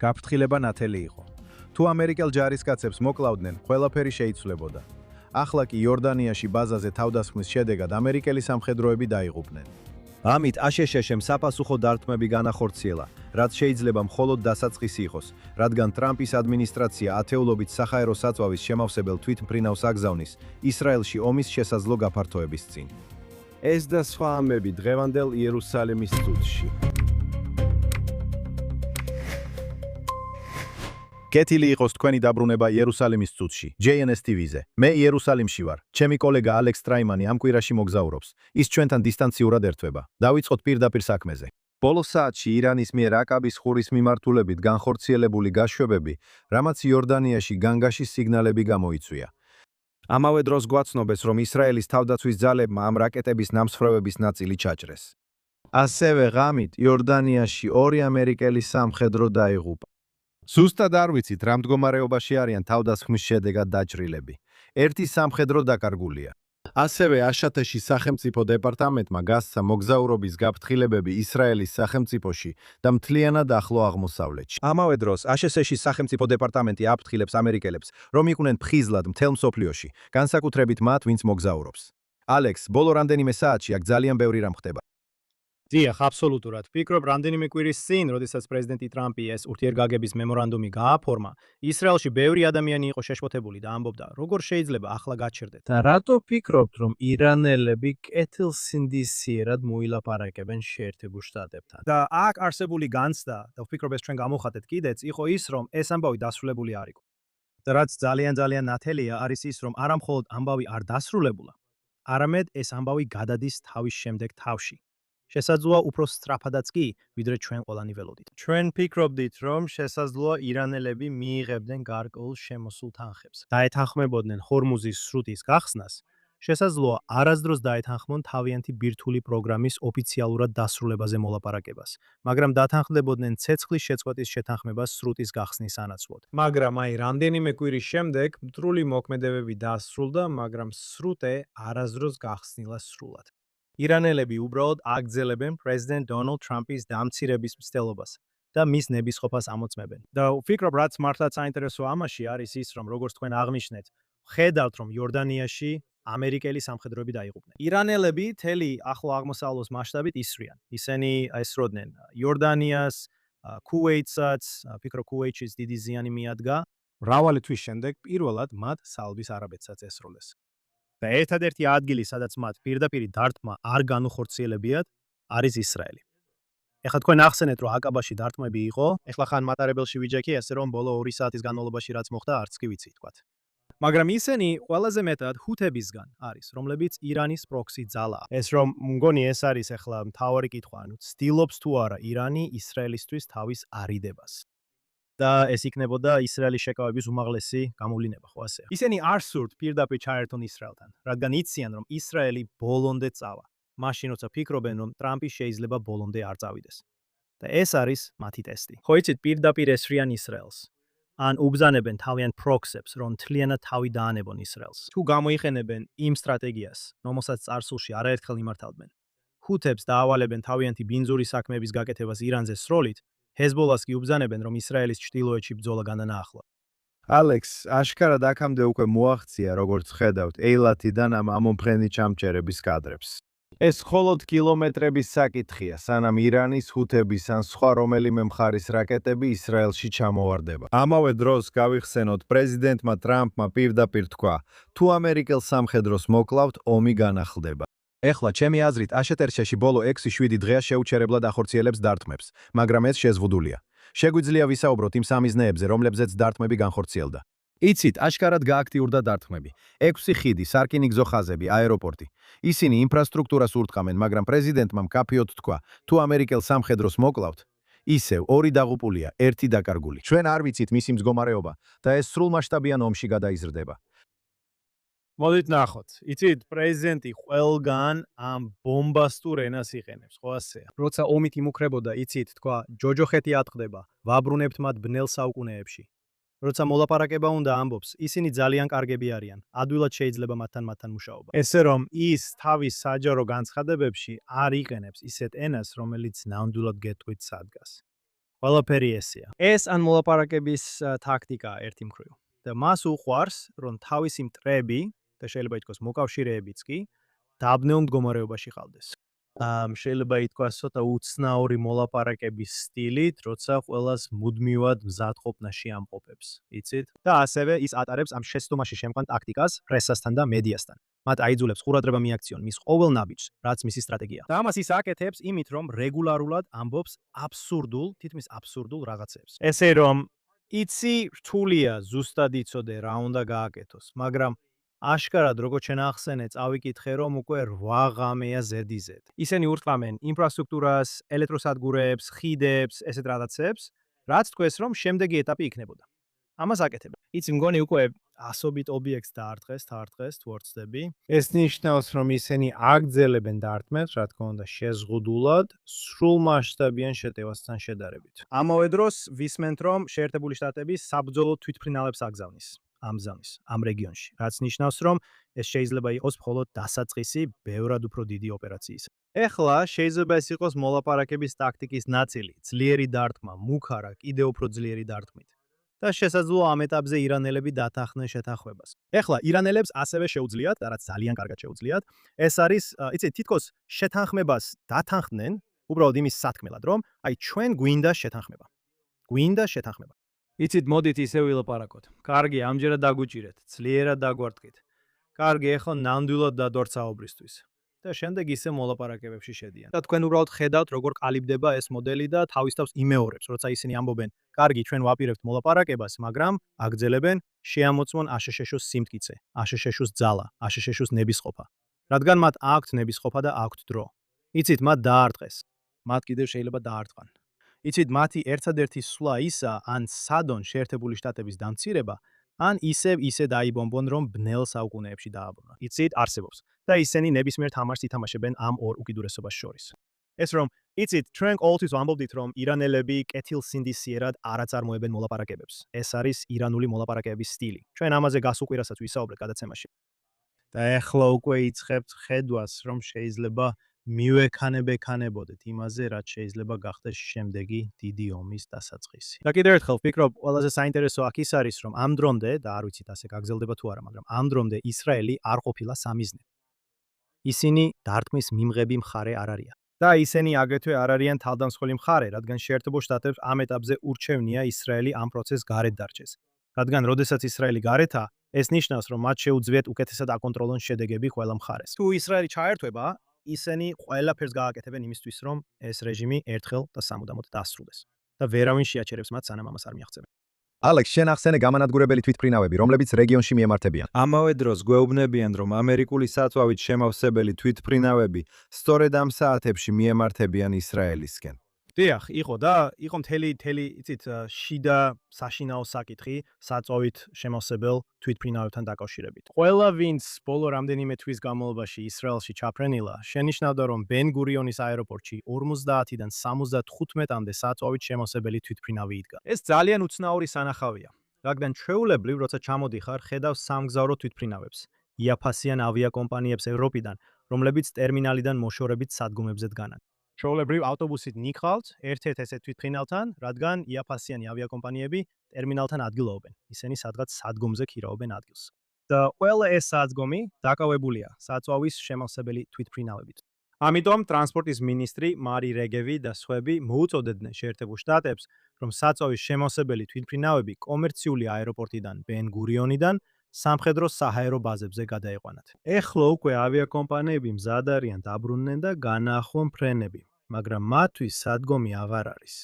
გაფრთხილება ნათელი იყო. თუ ამერიკელ ჯარისკაცებს მოკლავდნენ, ყველაფერი შეიცვლებოდა. ახლა კი იორდანიაში ბაზაზე თავდასხმის შედეგად ამერიკელი სამხედროები დაიღუპნენ. ამით აშშ-მ საფასუხო დარტყმები განახორციელა, რაც შეიძლება მხოლოდ დასაწყისი იყოს, რადგან ტრამპის ადმინისტრაცია ათეულობით საჰაერო საწვავის შემავსებელ თვითმფრინავს აგზავნის ისრაელში ომის შესაძლო გაფართოების წინ. ეს და სხვა ამბები დღევანდელ იერუსალიმის წუთში. კეთილი იყოს თქვენი დაბრუნება იერუსალიმის წუთში, JNS TV-ზე. მე იერუსალიმში ვარ. ჩემი კოლეგა ალექს ტრაიმანი ამ კვირაში მოგზაურობს. ის ჩვენთან დისტანციურად ერთვება. დავიწყოთ პირდაპირ საქმეზე. ბოლო საათში ირანის მიერ აკაბის ყურის მიმართულებით განხორციელებული გაშვებები, რამაც იორდანიაში განგაშის სიგნალები გამოიწვია. ამავე დროს გვაცნობეს, რომ ისრაელის თავდაცვის ძალებმა ამ რაკეტების ნამსხვრევების ნაწილი ჩაჭრეს. ასევე ღამით იორდანიაში 2 ამერიკელი სამხედრო დაიღუპა. ზუსტად არ ვიცით, რა მდგომარეობაში არიან თავდასხმის შედეგად დაჭრილები. ერთი სამხედრო დაკარგულია. ასევე აშშ-ში სახელმწიფო დეპარტამენტმა გასცა მოგზაურობის გაფრთხილებები ისრაელის სახელმწიფოში და მთლიანად ახლო აღმოსავლეთში. ამავე დროს აშშ-ში სახელმწიფო დეპარტამენტი აფრთხილებს ამერიკელებს, რომ იყვნენ ფხიზლად მთელ მსოფლიოში, განსაკუთრებით მათ, ვინც მოგზაურობს. ალექს, ბოლო რამდენიმე საათში აქ ძალიან ბევრი რამ ხდება. დიახ, აბსოლუტურად. ვფიქრობ, რამდენიმე კვირის წინ, როდესაც პრეზიდენტი ტრამპი ეს ურთიერთგაგების მემორანდუმი გააფორმა, ისრაელში ბევრი ადამიანი იყო შეშფოთებული და ამბობდა, როგორ შეიძლება ახლა გაჩერდეთ. და რატო ფიქრობთ, რომ ირანელები კეთილსინდისიერად მოილაპარაკებენ შეერთებულ შტატებთან? და აქ არსებული განცდა, და ვფიქრობ ეს ჩვენ გამოვხატეთ კიდეც, იყო ის, რომ ეს ამბავი დასრულებული არ იყო. და რაც ძალიან ნათელია, არის ის, რომ არა მხოლოდ ამბავი არ დასრულებულა, არამედ ეს ამბავი გადადის თავის შემდეგ თავში. შესაძლოა უფრო სწრაფადაც კი, ვიდრე ჩვენ ყველანი ველოდით. ჩვენ ფიქრობდით, რომ შესაძლოა ირანელები მიიღებდნენ გარკვეულ შემოსულ თანხებს. დაეთანხმებოდნენ ჰორმუზის სრუტის გახსნას, შესაძლოა არასდროს დაეთანხმონ თავიანთი ბირთვული პროგრამის ოფიციალურად დასრულებაზე მოლაპარაკებას, მაგრამ დათანხმდებოდნენ ცეცხლის შეწყვეტის შეთანხმებას სრუტის გახსნის სანაცვლოდ. მაგრამ აი რამდენიმე კვირის შემდეგ მტრული მოქმედებები დასრულდა, მაგრამ სრუტე არასდროს გახსნილა სრულად. ირანელები უბრალოდ აგრძელებენ პრეზიდენტ დონალდ ტრამპის დამცირების მცდელობას და მის ნებისყოფას ამოწმებენ. და ვფიქრობ, რაც მართლაც საინტერესო ამაში არის ის, რომ როგორც თქვენ აღნიშნეთ, ხედავთ, რომ იორდანიაში ამერიკელი სამხედროები დაიღუპნენ. ირანელები მთელი ახლო აღმოსავლოს მასშტაბით ისვრიან. ისინი ესროდნენ იორდანიას, ქუვეითსაც, ვფიქრობ ქუვეითშიც დიდი ზიანი მიადგა. მრავალი თვის შემდეგ პირველად მათ საუდის არაბეთსაც ესროლეს. და ერთადერთი ადგილი, სადაც მათ პირდაპირი დარტყმა არ განუხორციელებიათ, არის ისრაელი. ეხლა თქვენ ახსენეთ, რომ აკაბაში დარტყმები იყო, ეხლა ხან მატარებელში ვიჯექი, ესე რომ ბოლო 2 საათის განმავლობაში რაც მოხდა, არც კი ვიცი თქვათ. მაგრამ ისინი ყველაზე მეტად ჰუთებისგან არის, რომლებიც ირანის პროქსი ძალაა. ეს რომ მგონი ეს არის ეხლა მთავარი კითხვა, ანუ ცდილობს თუ არა ირანი ისრაელისთვის თავის არიდებას. და ეს იქნებოდა ისრაელის შეკავების უმაღლესი გამოვლინება, ხო ასე? ისინი არ სურთ პირდაპირ ჩაერთონ ისრაელთან, რადგან იციან, რომ ისრაელი ბოლომდე წავა. მაშინ როცა ფიქრობენ, რომ ტრამპი შეიძლება ბოლომდე არ წავიდეს. და ეს არის მათი ტესტი. ხო იცით, პირდაპირ ესრიან ისრაელს. ან უბრძანებენ თავიანთ პროქსებს, რომ მთლიანად თავი დაანებონ ისრაელს. თუ გამოიყენებენ იმ სტრატეგიას, რომელსაც წარსულში არაერთხელ იმართავდნენ, ჰუთებს დაავალებენ თავიანთი ბინძური საქმეების გაკეთებას ირანზე სროლით, ჰეზბოლას კი უბრძანებენ, რომ ისრაელის ჩრდილოეთში ბრძოლა განანაახლა. ალექს, აშკარად აქამდე უკვე მოაღწია, როგორც ხედავთ, ეილათიდან ამ ამომფრენი ჩამჭერების კადრებს. ეს მხოლოდ კილომეტრების საკითხია, სანამ ირანის, ჰუთების ან სხვა რომელიმე მხარის რაკეტები ისრაელში ჩამოვარდება. ამავე დროს გავიხსენოთ, პრეზიდენტმა ტრამპმა პირდაპირ თქვა, თუ ამერიკელ სამხედროს მოკლავთ, ომი განახლდება. ეხლა ჩემი აზრით აშშ-ში ბოლო 6-7 დღეა შეუჩერებლად ახორციელებს დარტყმებს, მაგრამ ეს შეზღუდულია. შეგვიძლია ვისაუბროთ იმ სამიზნეებზე, რომლებზეც დარტყმები განხორციელდა. იცით, აშკარად გააქტიურდა დარტყმები. 6 ხიდი, სარკინიგზო ხაზები, აეროპორტი. ისინი ინფრასტრუქტურას ურტყამენ, მაგრამ პრეზიდენტმა მკაფიოდ თქვა, თუ ამერიკელ სამხედროს მოკლავთ, ისევ 2 დაღუპულია, 1 დაკარგული. ჩვენ არ ვიცით მისი მდგომარეობა და ეს სრულმასშტაბიან ომში გადაიზრდება. მოდით ნახოთ. იცით, პრეზიდენტი ყველგან ამ ბომბასტურ ენას იყენებს, ხო ასეა? როცა ომით იმუქრებოდა, იცით, თქვა, ჯოჯოხეთი ატყდება, ვაბრუნებთ მათ ბნელ საუკუნეებში. როცა მოლაპარაკება უნდა ამბობს, ისინი ძალიან კარგები არიან, ადვილად შეიძლება მათთან მუშაობა. ესე რომ ის თავის საჯარო განცხადებებში არ იყენებს ისეთ ენას, რომელიც ნამდვილად გეტყვით სადგას. ყველაფერი ესეა. ეს ან მოლაპარაკების ტაქტიკა ერთი მხრივ. და მას უყვარს, რომ თავისი მტრები და შეიძლება ითქვას მოკავშირეებიც კი დაბნეულ მდგომარეობაში ყავდეს. შეიძლება ითქვას ცოტა უცნაური მოლაპარაკების სტილით, როცა ყველას მუდმივად მზადყოფნაში ამყოფებს. იცით? და ასევე ის ატარებს ამ შეცდომაში შემყვან ტაქტიკას პრესასთან და მედიასთან. მათ აიძულებს ყურადღება მიაქციონ მის ყოველ ნაბიჯს, რაც მისი სტრატეგია. და ამას ის აკეთებს იმით, რომ რეგულარულად ამბობს თითქმის აბსურდულ რაღაცებს. ესე რომ იცი რთულია ზუსტად იცოდე რა უნდა გააკეთოს, მაგრამ აშკარად როგორც შენ ახსენე, წავიკითხე რომ უკვე 8 ღამეა ზედიზედ. ისინი ურტყამენ ინფრასტრუქტურას, ელექტროსადგურებს, ხიდებს, ესეთ რაღაცებს, რაც თქვეს რომ შემდეგი ეტაპი იქნებოდა. ამას აკეთებენ. იცი მგონი უკვე ასობით ობიექტს დაარტყეს, თუ არ ვცდები. ეს ნიშნავს რომ ისინი აგრძელებენ დარტყმებს, რა თქმა უნდა, შეზღუდულად, სრულმასშტაბიან შეტევასთან შედარებით. ამავე დროს ვისმენთ რომ შეერთებული შტატები საბრძოლო თვითმფრინავებს აგზავნის. ამ რეგიონში, რაც ნიშნავს, რომ ეს შეიძლება იყოს მხოლოდ დასაწყისი ბევრად უფრო დიდი ოპერაციის. ეხლა შეიძლება ეს იყოს მოლაპარაკების ტაქტიკის ნაწილი, ძლიერი დარტყმა, მუქარა, კიდევ უფრო ძლიერი დარტყმით. და შესაძლოა ამ ეტაპზე ირანელები დათანხმდნენ შეთანხმებას. ეხლა ირანელებს ასევე შეუძლიათ, და რაც ძალიან კარგად შეუძლიათ, ეს არის, იცით, თითქოს შეთანხმებას დათანხმდნენ, უბრალოდ იმის სათქმელად, რომ აი ჩვენ გვინდა შეთანხმება. იცით, მოდით ისე ვილაპარაკოთ. კარგი, ამჯერად დაგუჭირეთ, ძლიერად დაგვარტყით. კარგი, ეხლა ნამდვილად დადვართ საუბრისთვის. და შემდეგ ისე მოლაპარაკებებში შედიან. და თქვენ უბრალოდ ხედავთ, როგორ ყალიბდება ეს მოდელი და თავის თავს იმეორებს, როცა ისინი ამბობენ, კარგი, ჩვენ ვაპირებთ მოლაპარაკებას, მაგრამ აგრძელებენ შეამოწმონ აშშ-ს სიმტკიცე, აშშ-ს ძალა, აშშ-ს ნებისყოფა. რადგან მათ აქვთ ნებისყოფა და აქვთ დრო. იცით, მათ დაარტყეს. მათ კიდევ შეიძლება დაარტყან. იცით, მათი ერთადერთი სვლა ისა, ან სადონ შეერთებული შტატების დამცირება, ან ისე დაიბომბონ, რომ ბნელ საუკუნეებში დააბრუნა. იცით, არსებობს. და ისინი ნებისმიერ თამაშს ითამაშებენ ამ ორ უკიდურესობას შორის. ეს რომ, იცით, ჩვენ ყოველთვის ვამბობდით, რომ ირანელები კეთილსინდისიერად არ აწარმოებენ მოლაპარაკებებს. ეს არის ირანული მოლაპარაკებების სტილი. ჩვენ ამაზე გასულ კვირასაც ვისაუბრეთ გადაცემაში. და ეხლა უკვე იწყებთ ხედვას, რომ შეიძლება მივექანებოდეთ იმაზე, რაც შეიძლება გახდეს შემდეგი დიდი ომის დასაწყისი. და კიდევ ერთხელ ვფიქრობ, ყველაზე საინტერესო აქ ის არის, რომ ამ დრომდე, და არ ვიცით ასე გაგრძელდება თუ არა, მაგრამ ამ დრომდე ისრაელი არ ყოფილა სამიზნე. ისინი დარტყმის მიმღები მხარე არ არიან. და ისინი აგრეთვე არ არიან თავდამსხმელი მხარე, რადგან შეერთებულ შტატებს ამ ეტაპზე ურჩევნია ისრაელი ამ პროცესს გარეთ დარჩეს. რადგან როდესაც ისრაელი გარეთაა, ეს ნიშნავს, რომ მათ შეუძლიათ უკეთესად აკონტროლონ შედეგები ყველა მხარეს. თუ ისრაელი ჩაერთვება, ისინი ყველაფერს გააკეთებენ იმისთვის, რომ ეს რეჟიმი ერთხელ და სამუდამოდ დასრულდეს. და ვერავინ შეაჩერებს მათ, სანამ ამას არ მიაღწევენ. ალექს, შენ ახსენე გამანადგურებელი თვითმფრინავები, რომლებიც რეგიონში მიემართებიან. ამავე დროს გვეუბნებიან, რომ ამერიკული საწვავით შემავსებელი თვითმფრინავები სწორედ ამ საათებში მიემართებიან ისრაელისკენ. დიახ, იყო მთელი, იცით, შიდა საშინაო საკითხი საწვავით შემავსებელ თვითმფრინავებთან დაკავშირებით. ყველა, ვინც ბოლო რამდენიმე თვის განმავლობაში ისრაელში ჩაფრენილა, შენიშნავდა, რომ ბენ-გურიონის აეროპორტში 50-დან 75-მდე საწვავით შემავსებელი თვითმფრინავი იდგა. ეს ძალიან უცნაური სანახავია, რადგან ჩვეულებრივ, როცა ჩამოდიხარ, ხედავს სამგზავრო თვითმფრინავებს, იაფასიან ავიაკომპანიებს ევროპიდან, რომლებიც ტერმინალიდან მოშორებით სადგომებზე დგანან. ჩვეულებრივ ავტობუსით ნიკხავთ ერთ-ერთ ესეთ თვითმფრინავთან, რადგან იაფასიანი ავიაკომპანიები ტერმინალთან ადგილობენ. ისინი სადღაც სადგომზე ქირაობენ ადგილს. და ყველა ეს სადგომი დაკავებულია საწვავის შემავსებელი თვითმფრინავებით. ამიტომ ტრანსპორტის მინისტრი მარი რეგევი და სხვები მოუწოდებდნენ შეერთებულ შტატებს, რომ საწვავის შემავსებელი თვითმფრინავები კომერციული აეროპორტიდან ბენ-გურიონიდან სამხედრო საჰაერო ბაზებზე გადაეყვანათ. ეხლა უკვე ავიაკომპანიები მზად არიან დაბრუნდნენ და განაახონ ფრენები, მაგრამ მათთვის სადგომი აღარ არის.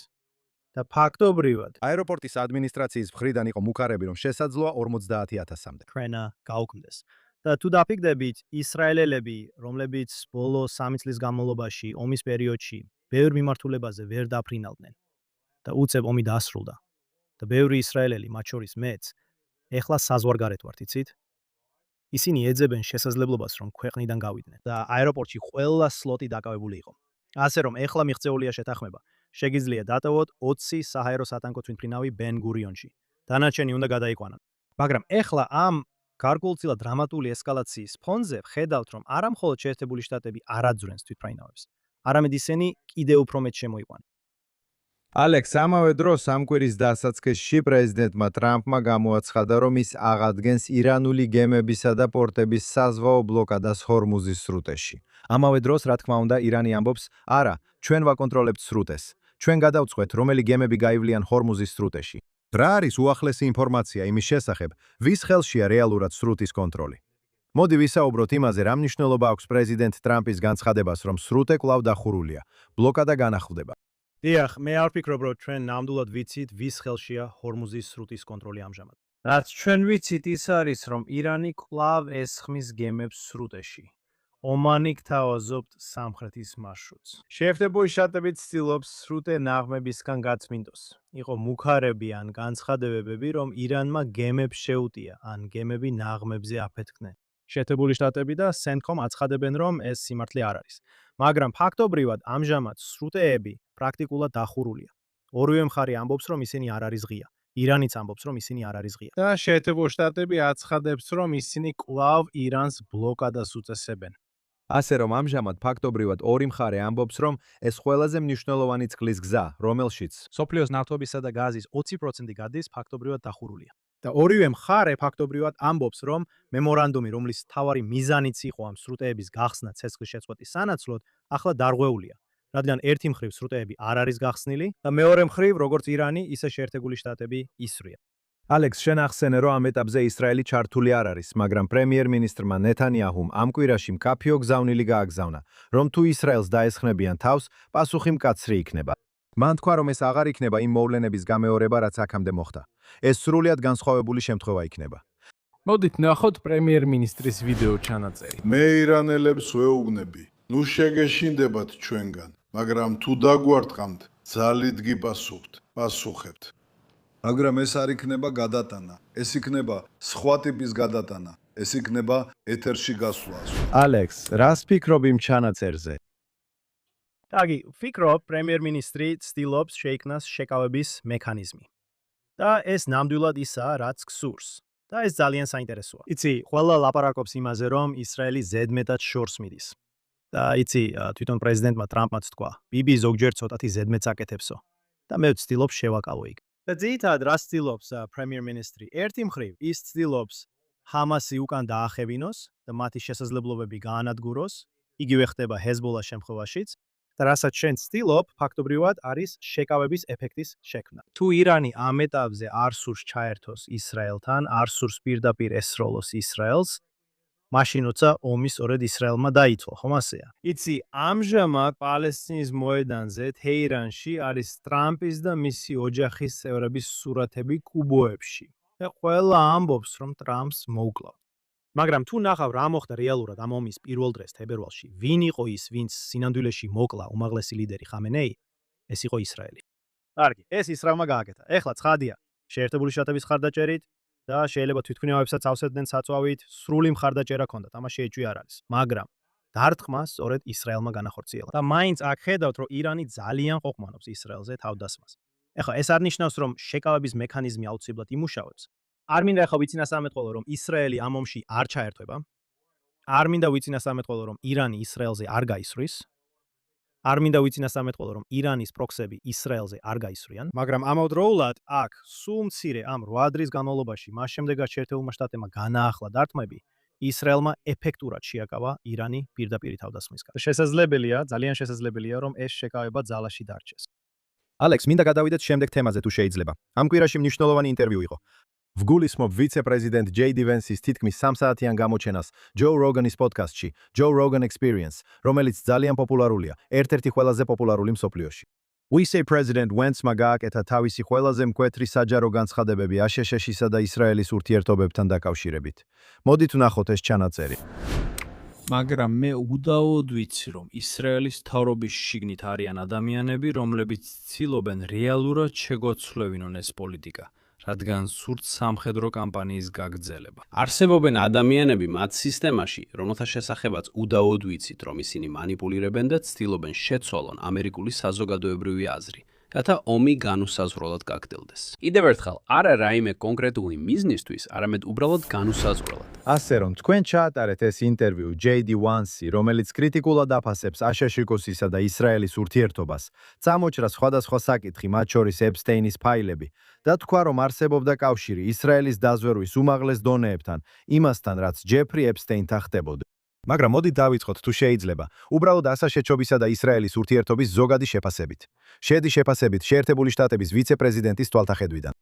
და ფაქტობრივად, აეროპორტის ადმინისტრაციის მხრიდან იყო მუქარები, რომ შესაძლოა 50,000-მდე. ფრენა გაუქმდეს. და თუ დაფიქრდებით, ისრაელელები, რომლებიც ბოლო 3 წლის განმავლობაში, ომის პერიოდში, ბევრ მიმართულებაზე ვერ დაფრინავდნენ და უცებ ომი დასრულდა. და ბევრი ისრაელელი, მათ შორის მეც, ეხლა საზღვარგარეთ ვართ, იცით? ისინი ეძებენ შესაძლებლობას, რომ ქვეყნიდან გავიდნენ და აეროპორტში ყველა სლოტი დაკავებული იყო. ასე რომ ეხლა მიღწეულია შეთანხმება. შეგიძლია დატოვოთ 20 საჰაერო სატანკო თვითმფრინავი ბენ-გურიონში. დანარჩენი უნდა გადაიყვანონ. მაგრამ ეხლა ამ გარკვეულწილად დრამატული ესკალაციის ფონზე ხედავთ, რომ არა მხოლოდ შეერთებული შტატები არ აძვრენს თვითმფრინავებს, არამედ ისინი კიდევ უფრო მეტ შემოიყვანენ. ალექს, ამავე დროს ამ კვირის დასაწყისში პრეზიდენტმა ტრამპმა გამოაცხადა, რომ ის აღადგენს ირანული გემებისა და პორტების საზღვაო ბლოკადას ჰორმუზის სრუტეში. ამავე დროს, რა თქმა უნდა, ირანი ამბობს, არა, ჩვენ ვაკონტროლებთ სრუტეს. ჩვენ გადავწყვეთ, რომელი გემები გაივლიან ჰორმუზის სრუტეში. რა არის უახლესი ინფორმაცია იმის შესახებ, ვის ხელშია რეალურად სრუტის კონტროლი? მოდი ვისაუბროთ იმაზე, რა მნიშვნელობა აქვს პრეზიდენტ ტრამპის განცხადებას, რომ სრუტე კვლავ დახურულია, ბლოკადა განახლდება. დიახ, მე არ ვფიქრობ, რომ ჩვენ ნამდვილად ვიცით, ვის ხელშია ჰორმუზის სრუტის კონტროლი ამჟამად. რაც ჩვენ ვიცით, ის არის, რომ ირანი კვლავ ესხმის გემებს სრუტეში. ომანი გთავაზობთ სამხრეთის მარშრუტს. შეერთებული შტატები ცდილობს სრუტე ნაღმებისგან გაწმინდოს. იყო მუქარები ან განცხადებები, რომ ირანმა გემებს შეუტია, ან გემები ნაღმებზე აფეთქნენ. შეერთებული შტატები და CENTCOM აცხადებენ, რომ ეს სიმართლე არ არის. მაგრამ ფაქტობრივად ამჟამად სრუტეები პრაქტიკულად დახურულია. ორივე მხარე ამბობს, რომ ისინი არ არის ღია. ირანიც ამბობს, რომ ისინი არ არის ღია. და შეერთებული შტატები აცხადებს, რომ ისინი კვლავ ირანს ბლოკადას უწესებენ. ასე რომ ამჟამად ფაქტობრივად ორი მხარე ამბობს, რომ ეს ყველაზე მნიშვნელოვანი წყლის გზა, რომელშიც სოფლიოს ნავთობისა და გაზის 20% გადის, ფაქტობრივად დახურულია. და ორივე მხარე ფაქტობრივად ამბობს, რომ მემორანდუმი, რომლის მთავარი მიზანიც იყო ამ სრუტეების გახსნა ცეცხლის შეწყვეტის სანაცვლოდ, ახლა დარღვეულია. რადგან ერთი მხრივ სრუტეები არ არის გახსნილი და მეორე მხრივ, როგორც ირანი, ისე შეერთებული შტატები ისვრია. ალექს, შენ ახსენე, რომ ამ ეტაპზე ისრაელი ჩართული არ არის, მაგრამ პრემიერ-მინისტრმა ნეთანიაჰუმ ამ კვირაში მკაფიო გზავნილი გააგზავნა, რომ თუ ისრაელს დაესხმებიან თავს, პასუხი მკაცრი იქნება. მან თქვა, რომ ეს აღარ იქნება იმ მოვლენების გამეორება, რაც აქამდე მოხდა. ეს სრულიად განსხვავებული შემთხვევა იქნება. მოდით ნახოთ პრემიერ-მინისტრის ვიდეო ჩანაწერი. მე ირანელებს ვეუბნები, ნუ შეგეშინდებათ ჩვენგან, მაგრამ თუ დაგვარტყამთ, ძალით პასუხებთ. მაგრამ ეს არ იქნება გადატანა, ეს იქნება სხვა ტიპის გადატანა, ეს იქნება ეთერში გასვლა. ალექს, რას ფიქრობ იმ ჩანაწერზე? კარგი, ვფიქრობ, პრემიერ-მინისტრი ცდილობს შეიქმნას შეკავების მექანიზმი. და ეს ნამდვილად ისაა, რაც გსურს. და ეს ძალიან საინტერესოა. იცი, ყველა ლაპარაკობს იმაზე, რომ ისრაელი ზედმეტად შორს მიდის. და იცი, თვითონ პრეზიდენტმა ტრამპმაც თქვა, ბიბი ზოგჯერ ცოტათი ზედმეტს აკეთებსო. და მე ვცდილობ შევაკავო იქ. და ძირითადად რა ცდილობს პრემიერ-მინისტრი? ერთი მხრივ ის ცდილობს ჰამასი უკან დაახევინოს და მათი შესაძლებლობები გაანადგუროს, იგივე ხდება ჰეზბოლას შემთხვევაშიც. და რასაც შენ ცდილობ, ფაქტობრივად არის შეკავების ეფექტის შექმნა. თუ ირანი ამ ეტაპზე არ სურს ჩაერთოს ისრაელთან, არ სურს პირდაპირ ესროლოს ისრაელს, მაშინ როცა ომი სწორედ ისრაელმა დაიწყო, ხომ ასეა? იცი, ამჟამად პალესტინის მოედანზე, თეირანში არის ტრამპის და მისი ოჯახის წევრების სურათები კუბოებში. და ყველა ამბობს, რომ ტრამპს მოუკლავთ. მაგრამ თუ ნახავ რა მოხდა რეალურად ამ ომის პირველ დღეს თებერვალში, ვინ იყო ის, ვინც სინამდვილეში მოკლა უმაღლესი ლიდერი ხამენეი? ეს იყო ისრაელი. კარგი, ეს ისრაელმა გააკეთა. ეხლა ცხადია, შეერთებული შტატების ხარდაჭერით და შეიძლება თვითმფრინავებსაც ავსებდნენ საწვავით, სრული მხარდაჭერა ჰქონდათ, ამაში ეჭვი არ არის. მაგრამ დარტყმა სწორედ ისრაელმა განახორციელა. და მაინც აქ ხედავთ, რომ ირანი ძალიან ყოყმანობს ისრაელზე თავდასხმას. ეხლა ეს არ ნიშნავს, რომ შეკავების მექანიზმი აუცილებლად იმუშავებს. არ მინდა ახლა ვიცინასამეთყველო, რომ ისრაელი ამ ომში არ ჩაერთვება. არ მინდა ვიცინასამეთყველო, რომ ირანი ისრაელზე არ გაისვრის. არ მინდა ვიცინასამეთყველო, რომ ირანის პროქსები ისრაელზე არ გაისვრიან, მაგრამ ამავდროულად აქ სულ მცირე ამ 8 დღის განმავლობაში, მას შემდეგაც შეერთებულმა შტატებმა განაახლა დარტყმები, ისრაელმა ეფექტურად შეაკავა ირანი პირდაპირ თავდასხმისგან. შესაძლებელია, ძალიან შესაძლებელია, რომ ეს შეკავება ძალაში დარჩეს. ალექს, მინდა გადავიდეთ შემდეგ თემაზე თუ შეიძლება. ამ კვირაში მნიშვნელოვანი ინტერვიუ იყო. ვგულისხმობ ვიცე-პრეზიდენტ JD Vance-ის თითქმის 3 საათიან გამოჩენას Joe Rogan-ის პოდკასტში, Joe Rogan Experience, რომელიც ძალიან პოპულარულია, ერთ-ერთი ყველაზე პოპულარული მსოფლიოში. ვიცე-პრეზიდენტ Vance-მა გააკეთა თავისი ყველაზე მკვეთრი საჯარო განცხადებები აშშ-სა და ისრაელის ურთიერთობებთან დაკავშირებით. მოდით ვნახოთ ეს ჩანაწერი. მაგრამ მე უდაოდ ვიცი, რომ ისრაელის მთავრობის შიგნით არიან ადამიანები, რომლებიც ცდილობენ რეალურად შეგოცვლებინონ ეს პოლიტიკა, რადგან სურთ სამხედრო კამპანიის გაგრძელება. არსებობენ ადამიანები მათ სისტემაში, რომელთა შესახებაც უდაოდ ვიცით, რომ ისინი მანიპულირებენ და ცდილობენ შეცვალონ ამერიკული საზოგადოებრივი აზრი, რათა ომი განუსაზღვრელად გაგრძელდეს. კიდევ ერთხელ, არა რაიმე კონკრეტული მიზნისთვის, არამედ უბრალოდ განუსაზღვრელად. ასე რომ თქვენ ჩაატარეთ ეს ინტერვიუ JD Vance-ი, რომელიც კრიტიკულად აფასებს აშაშიკოსისა და ისრაელის ურთიერთობას, წამოჭრა სხვადასხვა საკითხი, მათ შორის ეპსტეინის ფაილები და თქვა, რომ არსებობდა კავშირი ისრაელის დაზვერვის უმაღლეს დონეებთან, იმასთან, რაც ჯეფრი ეპსტეინთან ხდებოდა. მაგრამ მოდი დავიწყოთ თუ შეიძლება, უბრალოდ ასაშეჩობისა და ისრაელის ურთიერთობის ზოგადი შეფასებით. შედი შეფასებით შეერთებული შტატების ვიცე-პრეზიდენტის თვალთახედვიდან.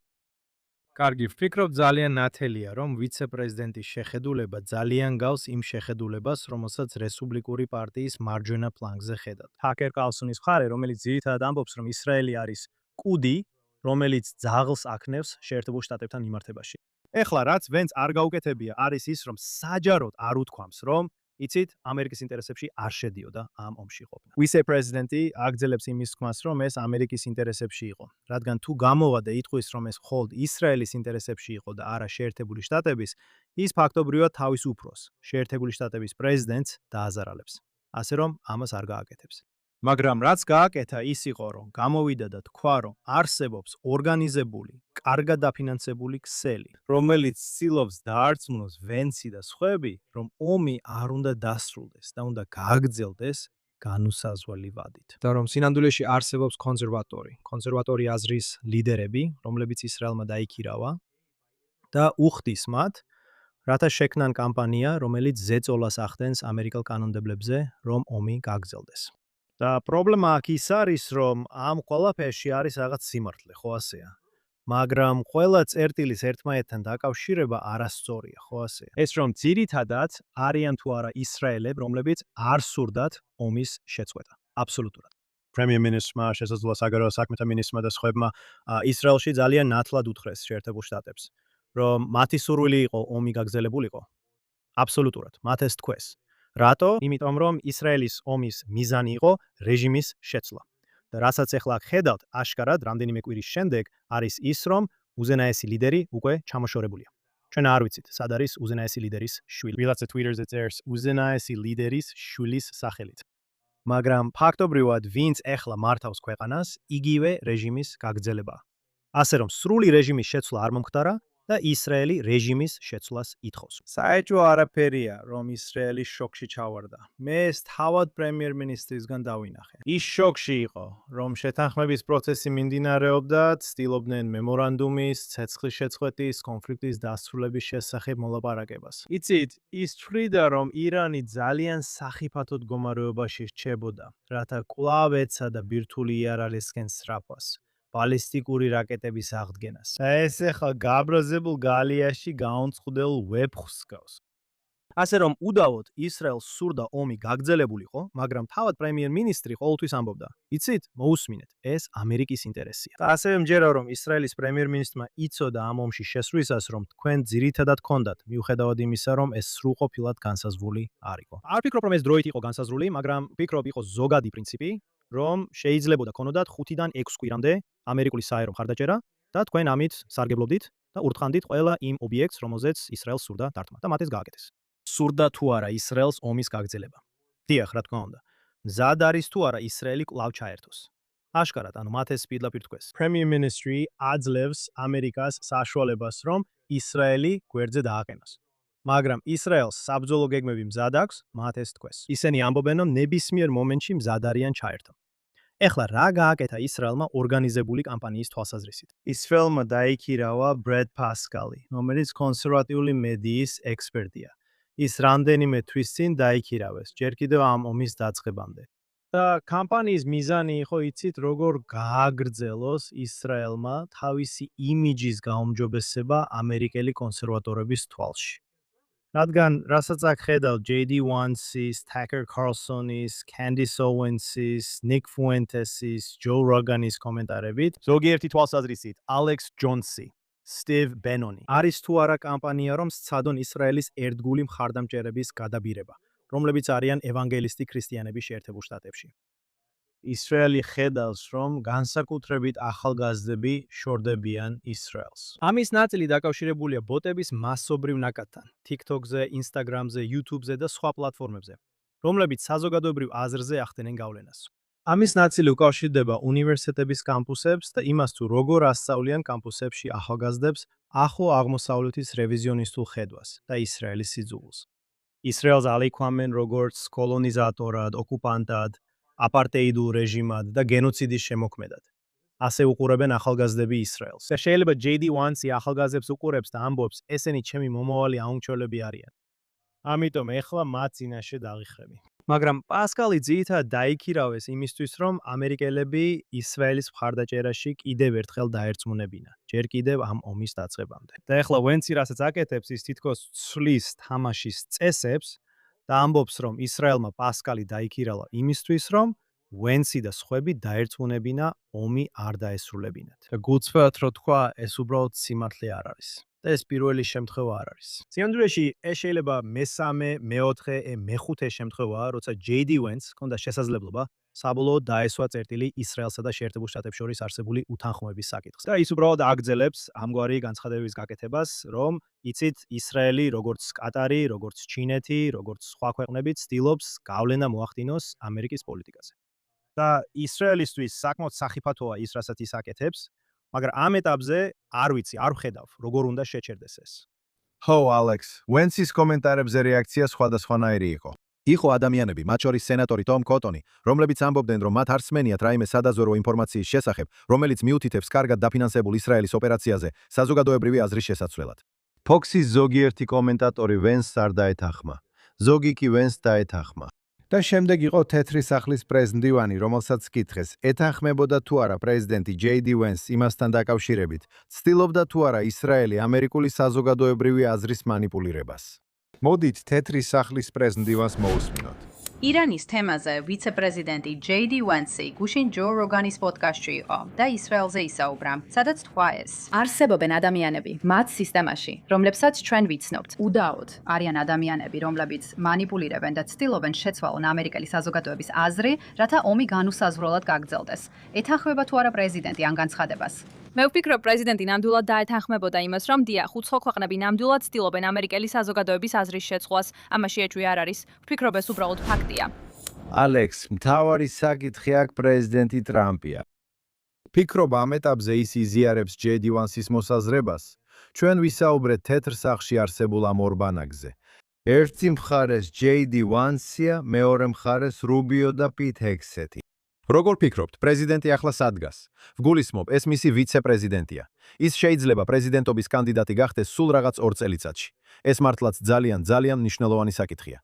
კარგი, ვფიქრობ ძალიან ნათელია, რომ ვიცე-პრეზიდენტის შეხედულება ძალიან გავს იმ შეხედულებას, რომელსაც რესპუბლიკური პარტიის მარჯვენა ფლანგზე ხედავთ. ჰაკერ კალსონის მხარე, რომელიც ძირითადად ამბობს, რომ ისრაელი არის კუდი, რომელიც ძაღლს აქნევს შეერთებულ შტატებთან მიმართებაში. ეხლა რაც ვენც არ გაუკეთებია, არის ის, რომ საჯაროდ არ უთქვამს, რომ იცით, ამერიკის ინტერესებში არ შედიოდა ამ ომში ყოფნა. ვიცე-პრეზიდენტი აგრძელებს იმის თქმას, რომ ეს ამერიკის ინტერესებში იყო, რადგან თუ გამოვა და იტყვის, რომ ეს მხოლოდ ისრაელის ინტერესებში იყო და არა შეერთებული შტატების, ის ფაქტობრივად თავის უფროს, შეერთებული შტატების პრეზიდენტს დააზარალებს. ასე რომ ამას არ გააკეთებს. მაგრამ რაც გააკეთა ის იყო, რომ გამოვიდა და თქვა, რომ არსებობს ორგანიზებული, კარგად დაფინანსებული ქსელი, რომელიც ცდილობს დაარწმუნოს ვენცი და სხვები, რომ ომი არ უნდა დასრულდეს და უნდა გააგრძელდეს განუსაზღვრელი ვადით. და რომ სინამდვილეში არსებობს კონსერვატორი აზრის ლიდერები, რომლებიც ისრაელმა დაიქირავა და უხდის მათ, რათა შექმნან კამპანია, რომელიც ზეწოლას ახდენს ამერიკელ კანონმდებლებზე, რომ ომი გაგრძელდეს. და პრობლემა აქ ის არის, რომ ამ ყველაფერში არის რაღაც სიმართლე, ხო ასეა? მაგრამ ყველა წერტილის ერთმანეთთან დაკავშირება არასწორია, ხო ასეა? ეს რომ ძირითადად არიან თუ არა ისრაელები, რომლებიც არ სურდათ ომის შეწყვეტა. აბსოლუტურად. პრემიერ-მინისტრმა, შესაძლოა საგარეო საქმეთა მინისტრმა და სხვებმა ისრაელში ძალიან ნათლად უთხრეს შეერთებულ შტატებს, რომ მათი სურვილი იყო ომი გაგრძელებულიყო. აბსოლუტურად, მათ ეს თქვეს. რატო? იმიტომ რომ ისრაელის ომის მიზანი იყო რეჟიმის შეცვლა. და რასაც ახლა ხედავთ, აშკარად რამდენიმე კვირის შემდეგ არის ის, რომ უზენაესი ლიდერი უკვე ჩამოშორებულია. ჩვენ არ ვიცით, სად არის უზენაესი ლიდერის შვილი. ვიღაცა Twitter-ზე წერს უზენაესი ლიდერის შვილის სახელით. მაგრამ ფაქტობრივად ვინც ახლა მართავს ქვეყანას, იგივე რეჟიმის გაგრძელებაა. ასე რომ სრული რეჟიმის შეცვლა არ მომხდარა და ისრაელი რეჟიმის შეცვლას ითხოვს. საეჭვო არაფერია, რომ ისრაელი შოკში ჩავარდა. მე ეს თავად პრემიერ-მინისტრისგან დავინახე. ის შოკში იყო, რომ შეთანხმების პროცესი მიმდინარეობდა, ცდილობდნენ მემორანდუმის, ცეცხლის შეწყვეტის, კონფლიქტის დასრულების შესახებ მოლაპარაკებას. იცით, ის თვლიდა, რომ ირანი ძალიან სახიფათო მდგომარეობაში რჩებოდა, რათა კვლავ ეცადა ბირთვული იარაღისკენ სწრაფვას. ბალისტიკური რაკეტების აღდგენას. და ეს ახლა გაბრაზებულ გალიაში გაუნწყვილ ვეფხვს გავს. ასე რომ უდავოდ ისრაელს სურდა ომი გაგრძელებულიყო, მაგრამ თავად პრემიერ-მინისტრი ყოველთვის ამბობდა, იცით, მოусმინეთ, ეს ამერიკის ინტერესია. და ასევე მჯერა, რომ ისრაელის პრემიერ-მინისტრმა იცოდა ამ ომში შესვლისას, რომ თქვენ ძირითადად გქონდათ, მიუხედავად იმისა, რომ ეს სრულყოფილად განსაზღვრული არ იყო. არ ვფიქრობ, რომ ეს დროით იყო განსაზღვრული, მაგრამ ვფიქრობ, იყო ზოგადი პრინციპი, რომ შეიძლებოდა ქონოდათ 5-დან 6 კვირამდე ამერიკული საერო მხარდაჭერა და თქვენ ამით სარგებლობდით და ურტყანდით ყველა იმ ობიექტს, რომელზეც ისრაელს სურდა დართვა და მათ ეს გააკეთეს. სურდა თუ არა ისრაელს ომის გაგრძელება. დიახ, რა თქმა უნდა. მზად არის თუ არა ისრაელი კვლავ ჩაერთოს. აშკარად, ანუ მათ ეს პირდაპირ თქვეს. პრემიერ-მინისტრი აძლევს ამერიკას საშუალებას, რომ ისრაელი გვერდზე დააყენოს. მაგრამ ისრაელს საბრძოლო გეგმები მზად აქვს, მათ ეს თქვეს. ისინი ამბობენ, რომ ნებისმიერ მომენტში მზად არიან ჩაერთო. ეხლა რა გააკეთა ისრაელმა ორგანიზებული კამპანიის თვალსაზრისით? ისრაელმა დაიქირავა ბრედ პასკალი, რომელიც კონსერვატიული მედიის ექსპერტია. ის რამდენიმე თვის წინ დაიქირავეს, ჯერ კიდევ ამ ომის დაწყებამდე. და კამპანიის მიზანი იყო, იცით, როგორ გააგრძელოს ისრაელმა თავისი იმიჯის გაუმჯობესება ამერიკელი კონსერვატორების თვალში. რადგან რასაც აქ ხედავ JD Vance-ის, Tucker Carlson-ის, Candace Owens-ის, Nick Fuentes-ის, Joe Rogan-ის კომენტარებით, ზოგიერთი თვალსაზრისით Alex Jones-ი, Steve Bannon-ი. არის თუ არა კამპანია, რომ სცადონ ისრაელის ერთგული მხარდამჭერების გადაბირება, რომლებიც არიან ევანგელისტი ქრისტიანები შეერთებულ შტატებში. ისრაელი ხედავს, რომ განსაკუთრებით ახალგაზრდები შორდებიან ისრაელს. ამის ნაწილი დაკავშირებულია ბოტების მასობრივ ნაკადთან, TikTok-ზე, Instagram-ზე, YouTube-ზე და სხვა პლატფორმებზე, რომლებიც საზოგადოებრივ აზრზე ახდენენ გავლენას. ამის ნაწილი უკავშირდება უნივერსიტეტების კამპუსებს და იმას თუ როგორ ასწავლიან კამპუსებში ახალგაზრდებს ახლო აღმოსავლეთის რევიზიონისტულ ხედვას და ისრაელის სიძულვილს. ისრაელს ალიქვამენ როგორც კოლონიზატორად, ოკუპანტად, აპარტეიდულ რეჟიმად და გენოციდის შემოქმედად. ასე უყურებენ ახალგაზრდები ისრაელს. და შეიძლება JD Vance ახალგაზრდებს უყურებს და ამბობს, ესენი ჩემი მომავალი აუნჩოლები არიან. ამიტომ ეხლა მათ წინაშე დაღიხრები. მაგრამ პასკალი ძირითადად დაიქირავეს იმისთვის, რომ ამერიკელები ისრაელის მხარდაჭერაში კიდევ ერთხელ დაერწმუნებინა, ჯერ კიდევ ამ ომის დაწყებამდე. და ეხლა ვენცი რასაც აკეთებს, ის თითქოს ცვლის თამაშის წესებს და ამბობს, რომ ისრაელმა პასკალი დაიქირავა იმისთვის, რომ ვენცი და სხვები დაერწმუნებინა ომი არ დაესრულებინათ. და გულწრფელად რო თქვა, ეს უბრალოდ სიმართლე არ არის. და ეს პირველი შემთხვევა არ არის. სინამდვილეში ეს შეიძლება მესამე, მეოთხე, მეხუთე შემთხვევაა, როცა JD Vance ჰქონდა შესაძლებლობა საბოლოოდ დაესვა წერტილი ისრაელსა და შეერთებულ შტატებს შორის არსებული უთანხმოების საკითხს. და ის უბრალოდ აგრძელებს ამგვარი განცხადების გაკეთებას, რომ იცით, ისრაელი, როგორც კატარი, როგორც ჩინეთი, როგორც სხვა ქვეყნები ცდილობს გავლენა მოახდინოს ამერიკის პოლიტიკაზე. და ისრაელისთვის საკმაოდ სახიფათოა ის, რასაც ის აკეთებს, მაგრამ ამ ეტაპზე არ ვიცი, არ ვხედავ, როგორ უნდა შეჩერდეს ეს. ხო, ალექს, ვენსის კომენტარებზე რეაქცია სხვადასხვანაირი იყო. იყო ადამიანები, მათ შორის სენატორი ტომ კოტონი, რომლებიც ამბობდნენ, რომ მათ არ სმენიათ რაიმე სადაზვერვო ინფორმაციის შესახებ, რომელიც მიუთითებს კარგად დაფინანსებულ ისრაელის ოპერაციაზე საზოგადოებრივი აზრის შესაცვლელად. ფოქსის ზოგიერთი კომენტატორი ვენსს არ დაეთანხმა, ზოგი კი ვენსს დაეთანხმა. და შემდეგ იყო თეთრი სახლის პრეზიდენტი, რომელსაც კითხეს, ეთანხმებოდა თუ არა პრეზიდენტი JD Vance იმასთან დაკავშირებით, ცდილობდა თუ არა ისრაელი ამერიკული საზოგადოებრივი აზრის манипуლირებას. მოდით თეთრი სახლის პრეზიდენტს მოусმინოთ. ირანის თემაზე ვიცე-პრეზიდენტი JD Vance გუშინ ჯო როგანის პოდკასტში იყო და ისრაელზე ისაუბრა, სადაც თქვა ეს. არსებობენ ადამიანები მათ სისტემაში, რომლებსაც ჩვენ ვიცნობთ. უდაოდ არიან ადამიანები, რომლებიც манипуლირებენ და ცდილობენ შეცვალონ ამერიკელი საზოგადოების აზრი, რათა ომი განუსაზღვრელად გაგრძელდეს. ეთანხმება თუ არა პრეზიდენტი ამ განცხადებას? მე ვფიქრობ, პრეზიდენტი ნამდვილად დაეთანხმებოდა იმას, რომ დიახ, უცხო ქვეყნები ნამდვილად ცდილობენ ამერიკელი საზოგადოების აზრის შეცვლას. ამაში ეჭვი არ არის. ვფიქრობ, ეს უბრალოდ ფაქტია. ალექს, მთავარი საკითხი აქ პრეზიდენტი ტრამპია. ფიქრობ, ამ ეტაპზე ის იზიარებს JD Vance-ის მოსაზრებას. ჩვენ ვისაუბრეთ თეთრ სახლში არსებულ ამ ორ ბანაკზე. ერთი მხარეს JD Vance-ია, მეორე მხარეს რუბიო და პიტ ჰექსეთი. როგორ ფიქრობთ, პრეზიდენტი ახლა სადგას? ვგულისხმობ, ეს მისი ვიცე-პრეზიდენტია. ის შეიძლება პრეზიდენტობის კანდიდატი გახდეს სულ რაღაც 2 წელიწადში. ეს მართლაც ძალიან მნიშვნელოვანი საკითხია.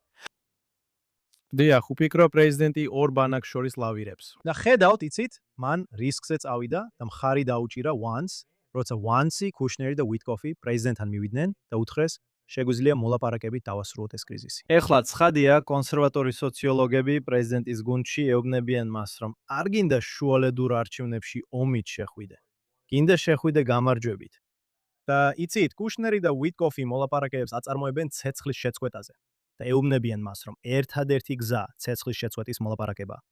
დიახ, ვფიქრობ, პრეზიდენტი ორ ბანაკს შორის ლავირებს. და ხედავთ, იცით, მან რისკზე წავიდა და მხარი დაუჭირა Vance, როცა Vance, კუშნერი და ვიტკოფი პრეზიდენტთან მივიდნენ და უთხრეს, შეგვიძლია მოლაპარაკებით დავასრულოთ ეს კრიზისი. ეხლა ცხადია, კონსერვატორი სოციოლოგები პრეზიდენტის გუნდში ეუბნებიან მას, რომ არ გინდა შუალედურ არჩევნებში ომით შეხვიდე. გინდა შეხვიდე გამარჯვებით. და იცით, კუშნერი და ვიტკოფი მოლაპარაკებებს აწარმოებენ ცეცხლის შეწყვეტაზე. და ეუბნებიან მას, რომ ერთადერთი გზა ცეცხლის შეწყვეტის მოლაპარაკებაა.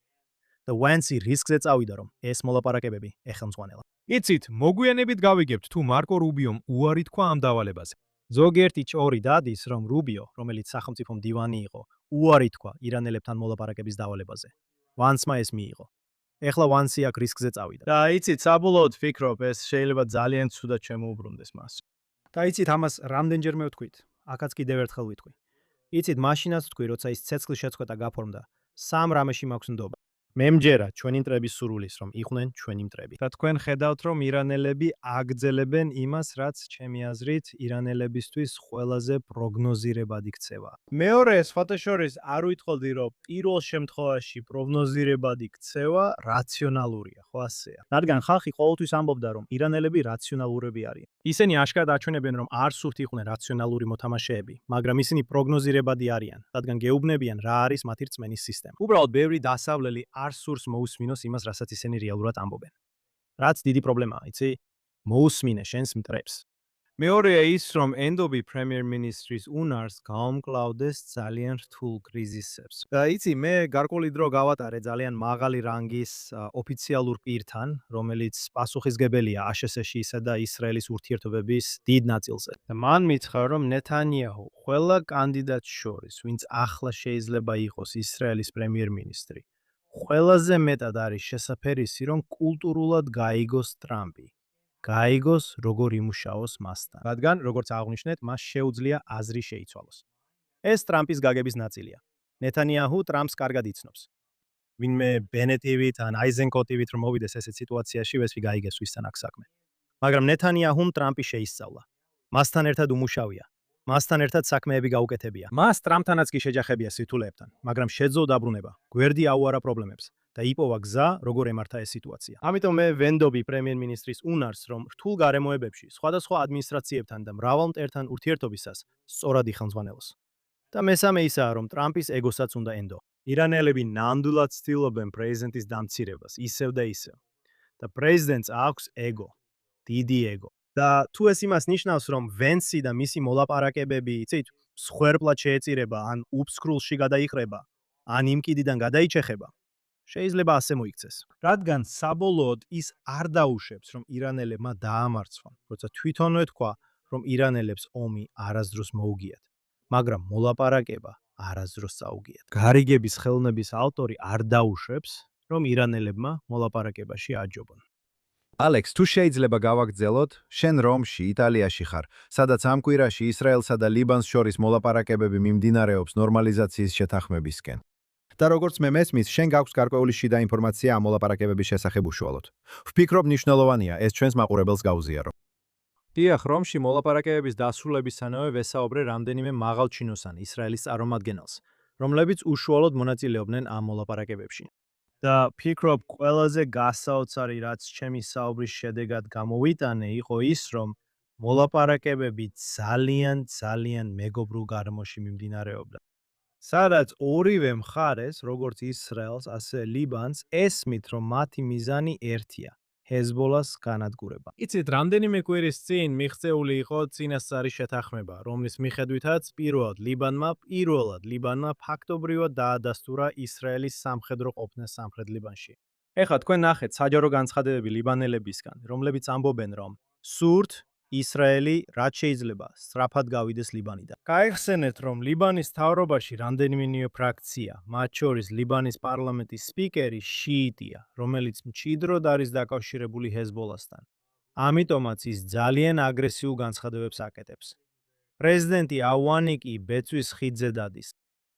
და Vance რისკზე წავიდა, რომ ეს მოლაპარაკებები ეხელმძღვანელა. იცით, მოგვიანებით გავიგებთ, თუ მარკო რუბიომ უარი თქვა ამ დავალებაზე. ზოგიერთი ჭორი დადის, რომ რუბიო, რომელიც სახელმწიფო მდივანი იყო, უარი თქვა ირანელებთან მოლაპარაკების დავალებაზე. Vance-მა ეს მიიღო. ეხლა Vance აქ რისკზე წავიდა. და იცით, საბოლოოდ ვფიქრობ, ეს შეიძლება ძალიან ცუდად შემოუბრუნდეს მას. და იცით, ამას რამდენჯერმე ვთქვით, აქაც კიდევ ერთხელ ვიტყვი. იცით, მაშინაც ვთქვი, როცა ის ცეცხლის შეწყვეტა გაფორმდა, სამ რამეში მაქვს ნდობა. მე მჯერა ჩვენი მტრების სურვილის, რომ იყვნენ ჩვენი მტრები. და თქვენ ხედავთ, რომ ირანელები აგრძელებენ იმას, რაც ჩემი აზრით ირანელებისთვის ყველაზე პროგნოზირებადი ქცევა. მეორე, სხვათა შორის, არ ვითხოვდი, რომ პირველ შემთხვევაში პროგნოზირებადი ქცევა რაციონალურია, ხო ასეა. რადგან ხალხი ყოველთვის ამბობდა, რომ ირანელები რაციონალურები არიან. ისინი აშკარად აჩვენებენ, რომ არ სურთ იყვნენ რაციონალური მოთამაშეები, მაგრამ ისინი პროგნოზირებადი არიან, რადგან გეუბნებიან რა არის მათი რწმენის სისტემა. უბრალოდ ბევრი დასავლელი არ სურს მოусმინოს იმას, რასაც ისინი რეალურად ამბობენ. რაც დიდი პრობლემაა, იცი? მოусმინე შენს მტრებს. მეორეა ის, რომ ენდობი პრემიერ-მინისტრის უნარს გაუმკლავდეს ძალიან რთულ კრიზისებს. იცი, მე გარკვეული დრო გავატარე ძალიან მაღალი რანგის ოფიციალურ პირთან, რომელიც პასუხისგებელია ASHS-ისა და ისრაელის ურთიერთობების დიდ ნაწილზე. და მან მითხრა, რომ ნეთანიაჰუ ყველა კანდიდატს შორის, ვინც ახლა შეიძლება იყოს ისრაელის პრემიერ-მინისტრი, ყველაზე მეტად არის შესაფერისი, რომ კულტურულად გაიგოს ტრამპი. გაიგოს, როგორ იმუშაოს მასთან. რადგან, როგორც აღნიშნეთ, მას შეუძლია აზრი შეიცვალოს. ეს ტრამპის გაგების ნაწილია. ნეთანიაჰუ ტრამპს კარგად იცნობს. ვინმე ბენეტივით ან აიზენკოტივით რომ მოვიდეს ესეთ სიტუაციაში, ვესვი გაიგეს ვისთან აქვს საქმე. მაგრამ ნეთანიაჰუმ ტრამპი შეისწავლა. მასთან ერთად უმუშავია. მასთან ერთად საქმეები გაუკეთებია. მას ტრამპთანაც კი შეჯახებია სირთულეებთან, მაგრამ შეძლო დაბრუნება, გვერდი აუარა პრობლემებს და იპოვა გზა, როგორ ემართა ეს სიტუაცია. ამიტომ მე ვენდობი პრემიერ-მინისტრის უნარს, რომ რთულ გარემოებებში სხვადასხვა ადმინისტრაციებთან და მრავალ მტერთან ურთიერთობისას სწორად იხელმძღვანელოს. და მესამე ისაა, რომ ტრამპის ეგოსაც უნდა ენდო. ირანელები ნამდვილად ცდილობენ პრეზიდენტის დამცირებას, ისევ და ისევ. და პრეზიდენტს აქვს ეგო, დიდი ეგო. და თუ ეს იმას ნიშნავს, რომ ვენსი და მისი მოლაპარაკებები, იცით, მსხვერპლად შეეწირება, ან უფსკრულში გადაიხრება, ან იმ კიდიდან გადაიჩეხება, შეიძლება ასე მოიქცეს. რადგან საბოლოოდ ის არ დაუშვებს, რომ ირანელებმა დაამარცხონ, როცა თვითონვე თქვა, რომ ირანელებს ომი არასდროს მოუგიათ, მაგრამ მოლაპარაკება არასდროს წაუგიათ. გარიგების ხელოვნების ავტორი არ დაუშვებს, რომ ირანელებმა მოლაპარაკებაში აჯობონ. ალექს, თუ შეიძლება გავაგრძელოთ, შენ რომში, იტალიაში ხარ, სადაც ამ კვირაში ისრაელსა და ლიბანს შორის მოლაპარაკებები მიმდინარეობს ნორმალიზაციის შეთანხმებისკენ. და როგორც მე მესმის, შენ გაქვს გარკვეული შიდა ინფორმაცია ამ მოლაპარაკებების შესახებ უშუალოდ. ვფიქრობ, მნიშვნელოვანია ეს ჩვენს მაყურებელს გაუზიარო. დიახ, რომში მოლაპარაკებების დასრულებისთანავე ვესაუბრე რამდენიმე მაღალჩინოსან ისრაელის წარმომადგენელს, რომლებიც უშუალოდ მონაწილეობდნენ ამ მოლაპარაკებებში. და ფიქრობ, ყველაზე გასაოცარი, რაც ჩემი საუბრის შედეგად გამოვიტანე, იყო ის, რომ მოლაპარაკებები ძალიან მეგობრულ გარემოში მიმდინარეობდა. სადაც ორივე მხარეს, როგორც ისრაელს, ასე ლიბანს, ესმით, რომ მათი მიზანი ერთია. ჰეზბოლას განადგურება. იცით, რამდენიმე კვირის წინ მიღწეული იყო წინასწარი შეთანხმება, რომლის მიხედვითაც პირველად ლიბანმა ფაქტობრივად დაადასტურა ისრაელის სამხედრო ყოფნა სამხრეთ ლიბანში. ეხლა თქვენ ნახეთ საჯარო განცხადებები ლიბანელებისგან, რომლებიც ამბობენ, რომ სურთ ისრაელი რაც შეიძლება სწრაფად გავიდეს ლიბანიდან. გაიხსენეთ, რომ ლიბანის მთავრობაში რამდენიმე ფრაქცია, მათ შორის ლიბანის პარლამენტის სპიკერი შიიტია, რომელიც მჭიდროდ არის დაკავშირებული ჰეზბოლასთან. ამიტომაც ის ძალიან აგრესიულ განცხადებებს აკეთებს. პრეზიდენტი ავანი კი ბეწვის ხიდზე დადის.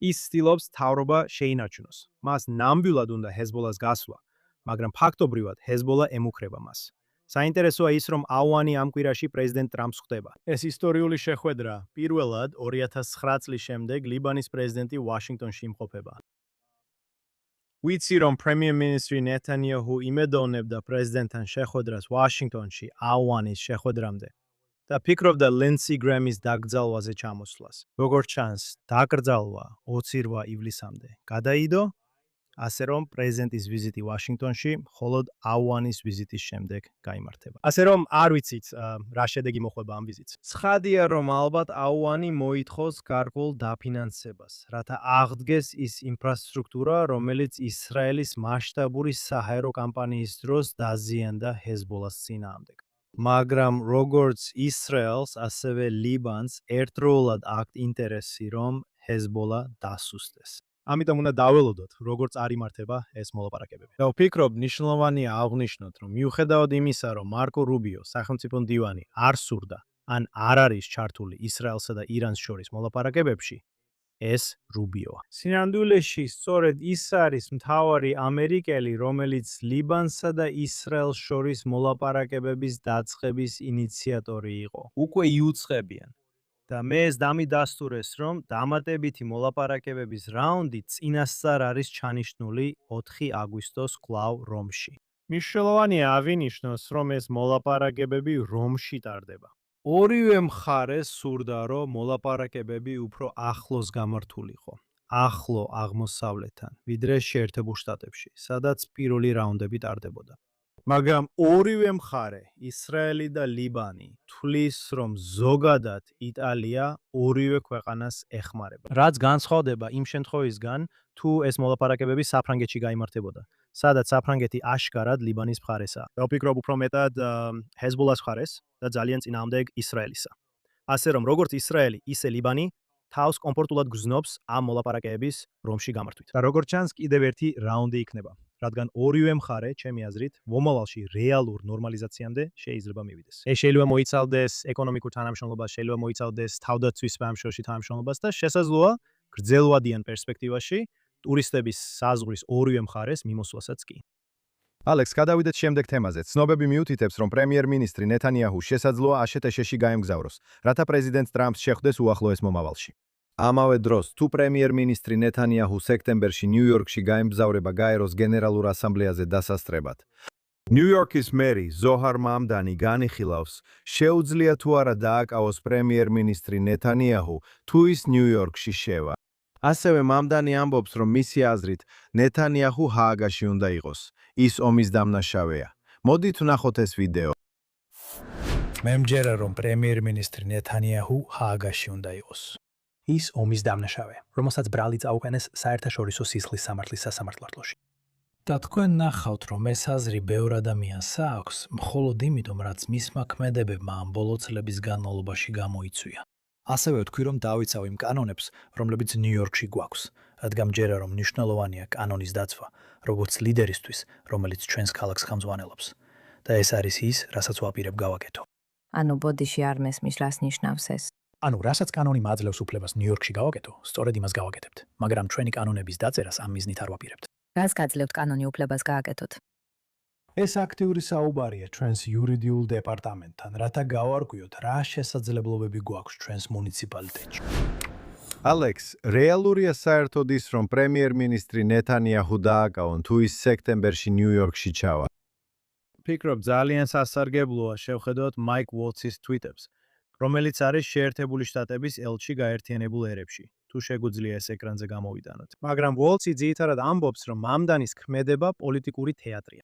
ის ცდილობს მთავრობა შეინარჩუნოს. მას ნამდვილად უნდა ჰეზბოლას გასვლა, მაგრამ ფაქტობრივად ჰეზბოლა ემუქრება მას. საინტერესოა ის, რომ ავანი ამ კვირაში პრეზიდენტ ტრამპს ხვდება. ეს ისტორიული შეხვედრა პირველად 2009 წლის შემდეგ ლიბანის პრეზიდენტი ვაშინგტონში იმყოფება. ვიცი, რომ პრემიერ-მინისტრი ნეთანიაჰუ იმედოვნებდა პრეზიდენტთან შეხვედრას ვაშინგტონში ავანის შეხვედრამდე და ფიქრობდა ლინდსი გრემის დაკრძალვაზე ჩამოსვლას. როგორც ჩანს, დაკრძალვა 28 ივლისამდე გადაიდო, ასე რომ პრეზიდენტის ვიზიტი ვაშინგტონში მხოლოდ ავანის ვიზიტის შემდეგ გაიმართება. ასე რომ არ ვიცით რა შედეგი მოხვდება ამ ვიზიტს. ცხადია, რომ ალბათ ავანი მოითხოვს გარკვეულ დაფინანსებას, რათა აღდგეს ის ინფრასტრუქტურა, რომელიც ისრაელის მასშტაბური საჰაერო კამპანიის დროს დაზიანდა ჰეზბოლას წინააღმდეგ. მაგრამ როგორც ისრაელს, ასევე ლიბანს ერთდროულად აქვთ ინტერესი, რომ ჰეზბოლა დასუსტდეს. ამიტომ უნდა დაველოდოთ, როგორც არ იმართება ეს მოლაპარაკებები. და ვფიქრობ, მნიშვნელოვანია აღვნიშნოთ, რომ მიუხედავად იმისა, რომ მარკო რუბიო, სახელმწიფო მდივანი, არ სურდა, ან არ არის ჩართული ისრაელსა და ირანს შორის მოლაპარაკებებში, ეს რუბიოა. სინამდვილეში, სწორედ ის არის მთავარი ამერიკელი, რომელიც ლიბანსა და ისრაელს შორის მოლაპარაკებების დაწყების ინიციატორი იყო. უკვე იუწყებიან. და მე ეს დამიდასტურეს, რომ დამატებითი მოლაპარაკებების რაუნდი წინასწარ არის ჩანიშნული 4 აგვისტოს კვლავ რომში. მნიშვნელოვანია აღინიშნოს, რომ ეს მოლაპარაკებები რომში ტარდება. ორივე მხარეს სურდა, რომ მოლაპარაკებები უფრო ახლოს გამართულიყო, ახლო აღმოსავლეთთან, ვიდრე შეერთებულ შტატებში, სადაც პირველი რაუნდები ტარდებოდა. მაგრამ ორივე მხარე, ისრაელი და ლიბანი, თვლის, რომ ზოგადად იტალია ორივე ქვეყანას ეხმარება. რაც განსხვავდება იმ შემთხვევისგან, თუ ეს მოლაპარაკებები საფრანგეთში გაიმართებოდა, სადაც საფრანგეთი აშკარად ლიბანის მხარესაა. და ვფიქრობ უფრო მეტად ჰეზბოლას მხარეს და ძალიან წინააღმდეგ ისრაელისა. ასე რომ როგორც ისრაელი, ისე ლიბანი თავს კომფორტულად გრძნობს ამ მოლაპარაკებების რომში გამართვით. და როგორც ჩანს, კიდევ ერთი რაუნდი იქნება, რადგან ორივე მხარე, ჩემი აზრით, მომავალში რეალურ ნორმალიზაციამდე შეიძლება მივიდეს. ეს შეიძლება მოიცავდეს ეკონომიკურ თანამშრომლობას, შეიძლება მოიცავდეს თავდაცვის სამშობლოში თანამშრომლობას და შესაძლოა გრძელვადიან პერსპექტივაში ტურისტების საზღვრის ორივე მხარეს მიმოსვლასაც კი. ალექს, გადავიდეთ შემდეგ თემაზე. ცნობები მიუთითებს, რომ პრემიერ-მინისტრი ნეთანიაჰუ შესაძლოა აშეტ-ეშეში გაემგზავროს, რათა პრეზიდენტ ტრამპს შეხვდეს უახლოეს მომავალში. ამავე დროს, თუ პრემიერ-მინისტრი ნეთანიაჰუ სექტემბერში ნიუ-იორკში გაემგზავრება გაეროს გენერალურ ასამბლეაზე დასასწრებად, ნიუ-იორკის მერი ზოჰარ მამდანი განიხილავს, შეუძლია თუ არა დააკავოს პრემიერ-მინისტრი ნეთანიაჰუ, თუ ის ნიუ-იორკში შევა. ასევე მამდანი ამბობს, რომ მისი აზრით ნეთანიაჰუ ჰააგაში უნდა იყოს. ის ომის დამნაშავეა. მოდით ვნახოთ ეს ვიდეო. მე მჯერა, რომ პრემიერ-მინისტრი ნეთანიაჰუ ჰააგაში უნდა იყოს. ის ომის დამნაშავე, რომელსაც ბრალი წაუყენეს საერთაშორისო სისხლის სამართლის სასამართლოში. და თქვენ ნახავთ, რომ ეს აზრი ბევრ ადამიანს აქვს, მხოლოდ იმიტომ, რაც მისმა ქმედებებმა ამ ბოლო წლების განმავლობაში გამოიწვია. ასევე ვთქვი, რომ დავიცავ იმ კანონებს, რომლებიც ნიუ-იორკში გვაქვს, რადგან მჯერა, რომ მნიშვნელოვანია კანონის დაცვა, როგორც ლიდერისთვის, რომელიც ჩვენს ქალაქს ხელმძღვანელობს. და ეს არის ის, რასაც ვაპირებ გავაკეთო. ანუ ბოდიში არ მესმის, რას ნიშნავს ეს? ანუ რასაც კანონი მაძლევს უფლებას ნიუ-იორკში გავაკეთო, სწორედ იმას გავაკეთებთ, მაგრამ ჩვენი კანონების დაწერას ამ მიზნით არ ვაპირებთ. რას გაძლევთ კანონი უფლებას გააკეთოთ? ეს აქტიური საუბარია ჩვენს იურიდიულ დეპარტამენტთან, რათა გავარკვიოთ, რა შესაძლებლობები გვაქვს ჩვენს მუნიციპალიტეტში. ალექს, რეალურია საერთოდ ის, რომ პრემიერ-მინისტრი ნეთანიაჰუ დააკავონ, თუ ის სექტემბერში ნიუ-იორკში ჩავა. ფიქრობ, ძალიან სასარგებლოა შევხედოთ მაიკ უოლცის tweet-ებს, რომელიც არის შეერთებული შტატების ელჩი გაერთიანებულ ერებში. თუ შეგვიძლია ეს ეკრანზე გამოვიტანოთ. მაგრამ უოლცი ძირითადად ამბობს, რომ მამდანის ქმედება პოლიტიკური თეატრია.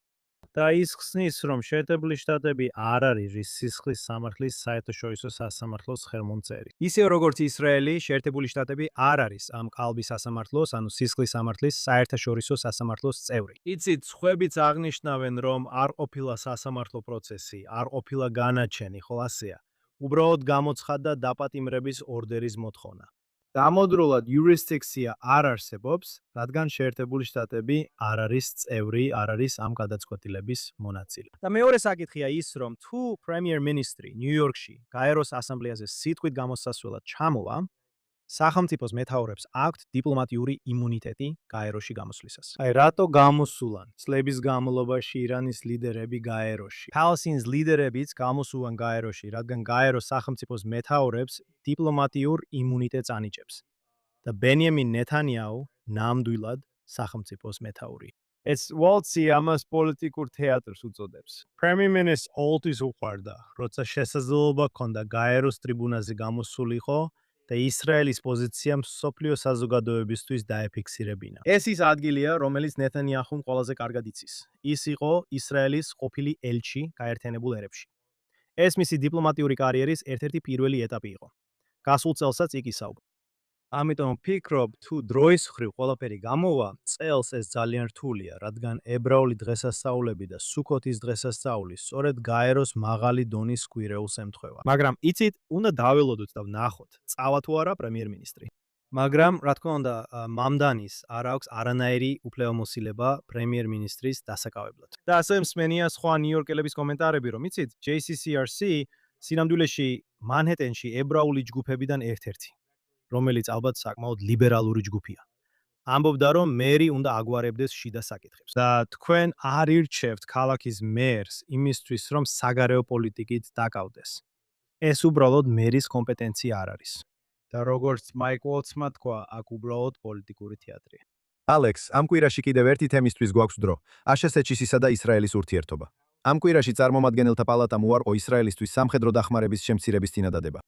და ის ხსნის, რომ შეერთებული შტატები არ არის რის სისხლის სამართლის საერთაშორისო სასამართლოს ხელმომწერი. ისე როგორც ისრაელი, შეერთებული შტატები არ არის ამ ყალბის სასამართლოს, ანუ სისხლის სამართლის საერთაშორისო სასამართლოს წევრი. იცით, სხვებიც აღნიშნავენ, რომ არ ყოფილა სასამართლო პროცესი, არ ყოფილა განაჩენი, ხო ასეა. უბრალოდ გამოცხადდა დაპატიმრების ორდერის მოთხოვნა. დამოდრულად იურისდიქცია არ არსებობს, რადგან შეერთებული შტატები არ არის წევრი, არ არის ამ გადაწყვეტილების მონაწილე. და მეორე საკითხია ის, რომ თუ პრემიერ-მინისტრი ნიუ-იორკში გაეროს ასამბლეაზე სიტყვით გამოსასვლელად ჩამოვა, სახელმწიფოს მეთაურებს აქვთ დიპლომატიური იმუნიტეტი გაეროში გამოსვლისას. აი, რატო გამოსულან წლების განმავლობაში ირანის ლიდერები გაეროში? პალესტინის ლიდერებიც გამოსულან გაეროში, რადგან გაეროს სახელმწიფოს მეთაურებს დიპლომატიურ იმუნიტეტს ანიჭებს. და ბენიამინ ნეთანიაჰუ ნამდვილად სახელმწიფოს მეთაური. ეს უოლცი ამას პოლიტიკურ თეატრს უწოდებს. პრემიერ-მინისტრს ოლტის უყვარდა, როცა შესაძლებლობა ჰქონდა გაეროს ტრიბუნაზე გამოსულიყო და ისრაელის პოზიცია მსოფლიო საზოგადოებისთვის დაეფიქსირებინა. ეს ის ადგილია, რომელიც ნეთანიაჰუმ ყველაზე კარგად იცის. ის იყო ისრაელის ყოფილი ელჩი გაერთიანებულ ერებში. ეს მისი დიპლომატიური კარიერის ერთ-ერთი პირველი ეტაპი იყო. გასულ წელსაც იქ ისაუბრა. ამიტომ ვფიქრობ, თუ დროის მხრივ ყველაფერი გამოვა, წელს ეს ძალიან რთულია, რადგან ებრაული დღესასწაულები და სუქოთის დღესასწაული სწორედ გაეროს მაღალი დონის კვირეულს ემთხვევა. მაგრამ იცით, უნდა დაველოდოთ და ვნახოთ, წავა თუ არა პრემიერ-მინისტრი. მაგრამ, რა თქმა უნდა, მამდანის არ აქვს არანაირი უფლებამოსილება პრემიერ-მინისტრის დასაკავებლად. და ასევე მსმენია სხვა ნიუ-იორკელების კომენტარები, რომ იცით, JCCRC სინამდვილეში მანჰეტენში ებრაული ჯგუფებიდან ერთ-ერთი, რომელიც ალბათ საკმაოდ ლიბერალური ჯგუფია. ამბობდა, რომ მერი უნდა აგვარებდეს შიდა საკითხებს. და თქვენ არ ირჩევთ ქალაქის მერს იმისთვის, რომ საგარეო პოლიტიკით დაკავდეს. ეს უბრალოდ მერის კომპეტენცია არ არის. და როგორც მაიკ უოლცმა თქვა, აქ უბრალოდ პოლიტიკური თეატრია. ალექს, ამ კვირაში კიდევ ერთი თემისთვის გვაქვს დრო. აშშ-ისა და ისრაელის ურთიერთობა. ამ კვირაში წარმომადგენელთა პალატამ უარყო ისრაელისთვის სამხედრო დახმარების შემცირების წინადადება.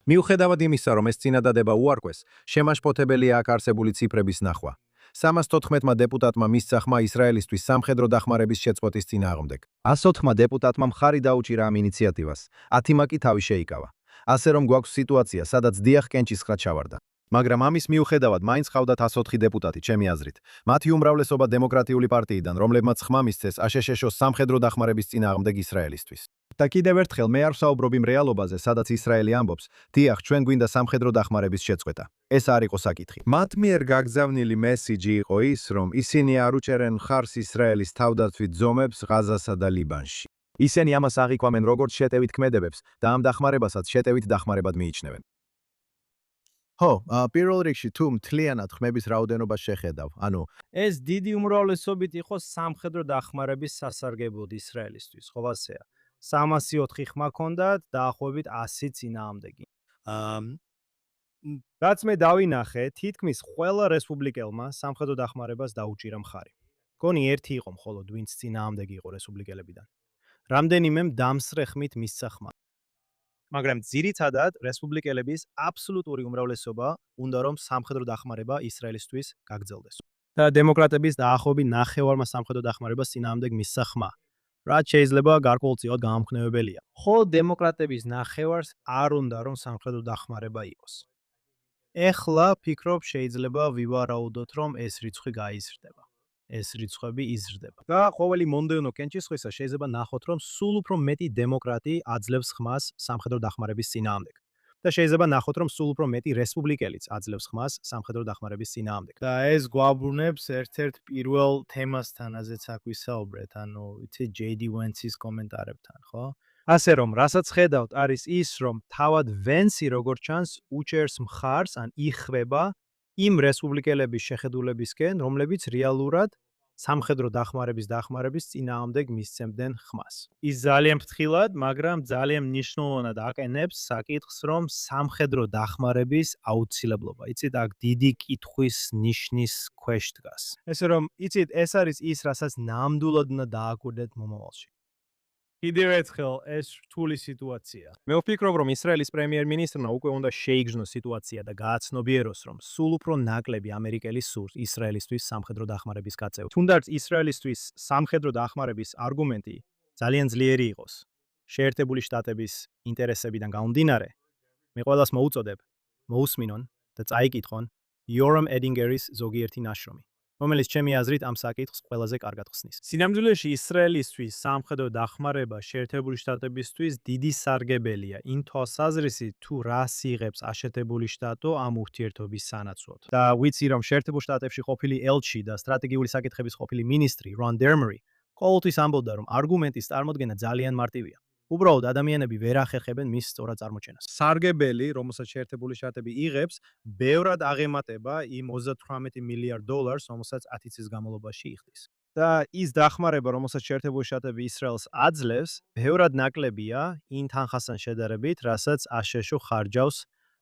მიუხედავად იმისა, რომ ეს წინადადება უარყვეს, შემაშფოთებელია აქ არსებული ციფრების ნახვა. 314-მა დეპუტატმა მისცა ხმა ისრაელისთვის სამხედრო დახმარების შეწყვეტის წინააღმდეგ. 104-მა დეპუტატმა მხარი დაუჭირა ამ ინიციატივას, 10-მა კი თავი შეიკავა. ასე რომ გვაქვს სიტუაცია, სადაც დიახ კენჭისყრა ჩავარდა. მაგრამ ამის მიუხედავად მაინც ყავდათ 104 დეპუტატი, ჩემი აზრით. მათი უმრავლესობა დემოკრატიული პარტიიდან, რომლებმაც ხმა მისცეს აშშ-ს სამხედრო დახმარების წინააღმდეგ ისრაელისთვის. და კიდევ ერთხელ მე არ ვსაუბრობ იმ რეალობაზე, სადაც ისრაელი ამბობს, დიახ, ჩვენ გვინდა სამხედრო დახმარების შეწყვეტა. ეს არ იყო საკითხი. მათ მიერ გაგზავნილი მესიჯი იყო ის, რომ ისინი არ უჭერენ მხარს ისრაელის თავდაცვით ზომებს ღაზასა და ლიბანში. ისინი ამას აღიქვამენ როგორც შეტევით ქმედებებს და ამ დახმარებასაც შეტევით დახმარებად მიიჩნევენ. ხო, პირველ რიგში თუ მთლიანად ხმების რაოდენობას შეხედავ, ანუ ეს დიდი უმრავლესობით იყო სამხედრო დახმარების სასარგებლოდ ისრაელისთვის, ხო ასეა. 304 ხმა ჰქონდათ, დაახლოებით 100 წინააღმდეგი. რაც მე დავინახე, თითქმის ყველა რესპუბლიკელმა სამხედრო დახმარებას დაუჭირა მხარი. გონი ერთი იყო მხოლოდ, ვინც წინააღმდეგი იყო რესპუბლიკელებიდან. რამდენიმემ დამსრე ხმით მისცა ხმა. მაგრამ ძირითადად რესპუბლიკელების აბსოლუტური უმრავლესობა უნდა რომ სამხედრო დახმარება ისრაელისთვის გაგრძელდეს. და დემოკრატების დაახლოებით ნახევარმა სამხედრო დახმარებას წინააღმდეგ მისცა ხმა. რაც შეიძლება გარკვეულწილად გამამხნევებელია. ხოლო დემოკრატების ნახევარს არ უნდა რომ სამხედრო დახმარება იყოს. ეხლა ფიქრობ შეიძლება ვივარაუდოთ რომ ეს რიცხვი გაიზრდება. ეს რიცხვები იზრდება. და ყოველი მომდევნო კენჭისყრისა შეიძლება ნახოთ რომ სულ უფრო მეტი დემოკრატი აძლევს ხმას სამხედრო დახმარების წინააღმდეგ. და შეიძლება ნახოთ რომ სულ უფრო მეტი რესპუბლიკელიც აძლევს ხმას სამხედრო დახმარების წინააღმდეგ. და ეს გვაბრუნებს ერთ-ერთ პირველ თემასთან, რაზეც აქ ვისაუბრეთ, ანუ იცი JD Vance-ის კომენტარებთან, ხო? ასე რომ, რასაც ხედავთ, არის ის, რომ თავად Vance-ი როგორც ჩანს, უჭერს მხარს, ან იხвება იმ რესპუბლიკელების შეხედულებისკენ, რომლებიც რეალურად სამხედრო დახმარების წინააღმდეგ მისცემდნენ ხმას. ის ძალიან ფრთხილად, მაგრამ ძალიან მნიშვნელოვნად აყენებს საკითხს, რომ სამხედრო დახმარების აუცილებლობა. იცით, აქ დიდი კითხვის ნიშნის ქვეშ დგას. ესე რომ, იცით, ეს არის ის, რასაც ნამდვილად უნდა დააკვირდეთ მომავალში. კიდევ ერთხელ ეს რთული სიტუაცია. მე ვფიქრობ, რომ ისრაელის პრემიერ-მინისტრმა უკვე უნდა შეიგრძნოს სიტუაცია და გააცნობიეროს, რომ სულ უფრო ნაკლები ამერიკელი სურს ისრაელისთვის სამხედრო დახმარების გაწევა. თუნდაც ისრაელისთვის სამხედრო დახმარების არგუმენტი ძალიან ძლიერი იყოს. შეერთებული შტატების ინტერესებიდან გამომდინარე, მე ყველას მოუწოდებ, მოусმინონ და წაიკითხონ Yoram Edingeris ზოგიერთი ნაშრომი, რომელიც ჩემი აზრით ამ საკითხს ყველაზე კარგად ხსნის. სინამდვილეში ისრაელისთვის სამხედრო დახმარება შეერთებული შტატებისთვის დიდი სარგებელია იმ თვალსაზრისით, თუ რას იღებს აშეთებული შტატო ამ ურთიერთობის სანაცვლოდ. და ვიცი რომ შეერთებულ შტატებში ყოფილი ელჩი და სტრატეგიული საკითხების ყოფილი მინისტრი Ron Dermery ყოველთვის ამბობდა, რომ არგუმენტის წარმოდგენა ძალიან მარტივია. უბრალოდ ადამიანები ვერ ახერხებენ მის სწორად წარმოჩენას. სარგებელი, რომელსაც შეერთებული შტატები იღებს, ბევრად აღემატება იმ 38 მილიარდ დოლარს, რომელსაც 10 წლის განმავლობაში იხდის. და ის დახმარება, რომელსაც შეერთებული შტატები ისრაელს აძლევს, ბევრად ნაკლებია იმ თანხასთან შედარებით, რასაც აშშ ხარჯავს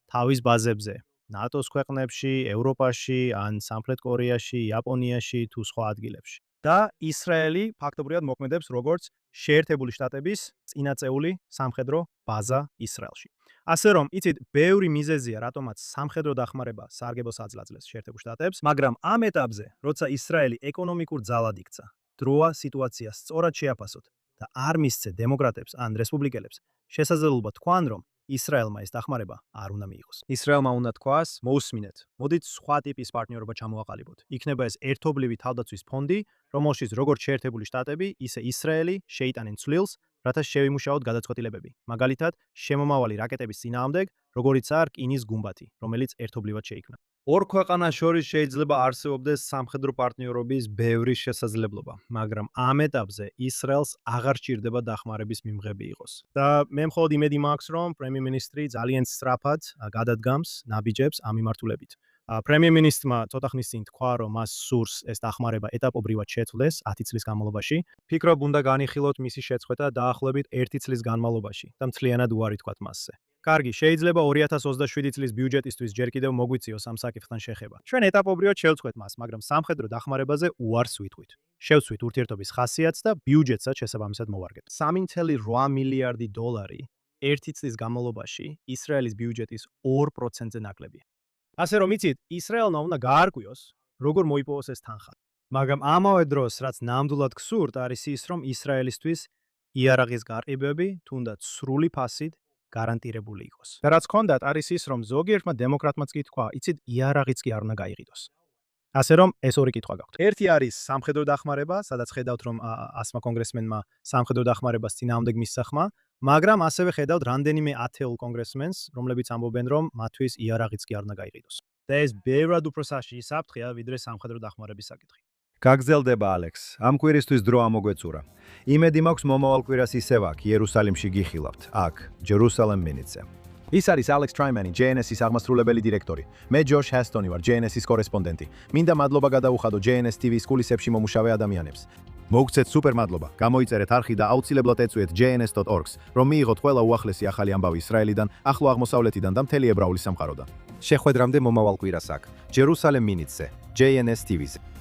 თავის ბაზებზე. ნატოს ქვეყნებში, ევროპაში, ან სამხრეთ კორეაში, იაპონიაში თუ სხვა ადგილებში. და ისრაელი ფაქტობრივად მოქმედებს როგორც შეერთებული შტატების წინაწეული სამხედრო ბაზა ისრაელში. ასე რომ, იცით, ბევრი მიზეზია, რატომაც სამხედრო დახმარება სარგებელს აძლევს შეერთებულ შტატებს, მაგრამ ამ ეტაპზე, როცა ისრაელი ეკონომიკურ ძალად იქცა, დროა სიტუაციას სწორად შეაფასოთ და არ მისცე დემოკრატებს ან რესპუბლიკელებს შესაძლებლობა თქვან, რომ ისრაელმა ეს დახმარება არ უნდა მიიღოს. ისრაელმა უნდა თქვას, მოусმინეთ, მოდით სხვა ტიპის პარტნიორობა ჩამოვაყალიბოთ. იქნება ეს ერთობლივი თავდაცვის ფონდი, რომელშიც როგორც შეერთებული შტატები, ისე ისრაელი შეიტანენ ცვლილს, რათა შევიმუშაოთ გადაწყვეტილებები. მაგალითად, შემომავალი რაკეტების წინააღმდეგ, როგორიცაა რკინის გუმბათი, რომელიც ერთობლივად შეიქმნა. ორ ქვეყანას შორის შეიძლება არსებობდეს სამხედრო პარტნიორობის ბევრი შესაძლებლობა, მაგრამ ამ ეტაპზე ისრაელს აღარ სჭირდება დახმარების მიმღები იყოს. და მე მხოლოდ იმედი მაქვს, რომ პრემიერ-მინისტრი ძალიან სწრაფად გადადგამს ნაბიჯებს ამ მიმართულებით. პრემიერ-მინისტრმა ცოტა ხნის წინ თქვა, რომ მას სურს ეს დახმარება ეტაპობრივად შეცვლეს 10 წლის განმავლობაში. ფიქრობ, უნდა განიხილოთ მისი შეწყვეტა დაახლოებით 1 წლის განმავლობაში და მთლიანად უარი თქვათ მასზე. კარგი, შეიძლება 2027 წლის ბიუჯეტისთვის ჯერ კიდევ მოგვიწიოს ამ საკითხთან შეხება. ჩვენ ეტაპობრივად შევწყვეთ მას, მაგრამ სამხედრო დახმარებაზე უარს ვიტყვით. შევცვით ურთიერთობის ხასიათს და ბიუჯეტსაც შესაბამისად მოვარგებთ. 3.8 მილიარდი დოლარი 1 წლის განმავლობაში ისრაელის ბიუჯეტის 2%-ზე ნაკლებია. ასე რომ იცით, ისრაელმა უნდა გაარკვიოს, როგორ მოიპოვოს ეს თანხა. მაგრამ ამავე დროს, რაც ნამდვილად გსურთ, არის ის, რომ ისრაელისთვის იარაღის გარყიდვები თუნდაც სრული ფასით გარანტირებული იყოს. და რაც ჰქონდათ, არის ის, რომ ზოგიერთმა დემოკრატმაც კი თქვა, იცით, იარაღიც კი არ უნდა გაიყიდოს. ასე რომ ეს ორი კითხვა გაქვთ. ერთი არის სამხედრო დახმარება, სადაც ხედავთ რომ 100-მა კონგრესმენმა სამხედრო დახმარებას წინააღმდეგ მისცა ხმა, მაგრამ ასევე ხედავთ რამდენიმე ათეულ კონგრესმენს, რომლებიც ამბობენ რომ მათთვის იარაღიც კი არ უნდა გაიყიდოს. და ეს ბევრად უფრო საშიში საფრთხეა, ვიდრე სამხედრო დახმარების საკითხი. გაგზელდება ალექს. ამ კვირისთვის დრო ამოგვეწურა. იმედი მაქვს მომავალ კვირას ისევ აქ იერუსალიმში გიხილავთ. აქ Jerusalem Minute-ზე. ის არის ალექს ტრაიმანი, JNS-ის აღმასრულებელი დირექტორი. მე ჯოშ ჰესტონი ვარ, JNS-ის კორესპონდენტი. მინდა მადლობა გადაუხადო JNS TV-ის კულისებში მომუშავე ადამიანებს. მოგცეთ სუპერ მადლობა. გამოიწერეთ არხი და აუცილებლად ეწვიეთ jns.org-ს, რომ მიიღოთ ყველა უახლესი ახალი ამბავი ისრაელიდან, ახლო აღმოსავლეთიდან და მთელი ებრაული სამყაროდან. შეხვედრამდე მომავალ კვირას აქ Jerusalem Minute-ზე, JNS TV-ზე.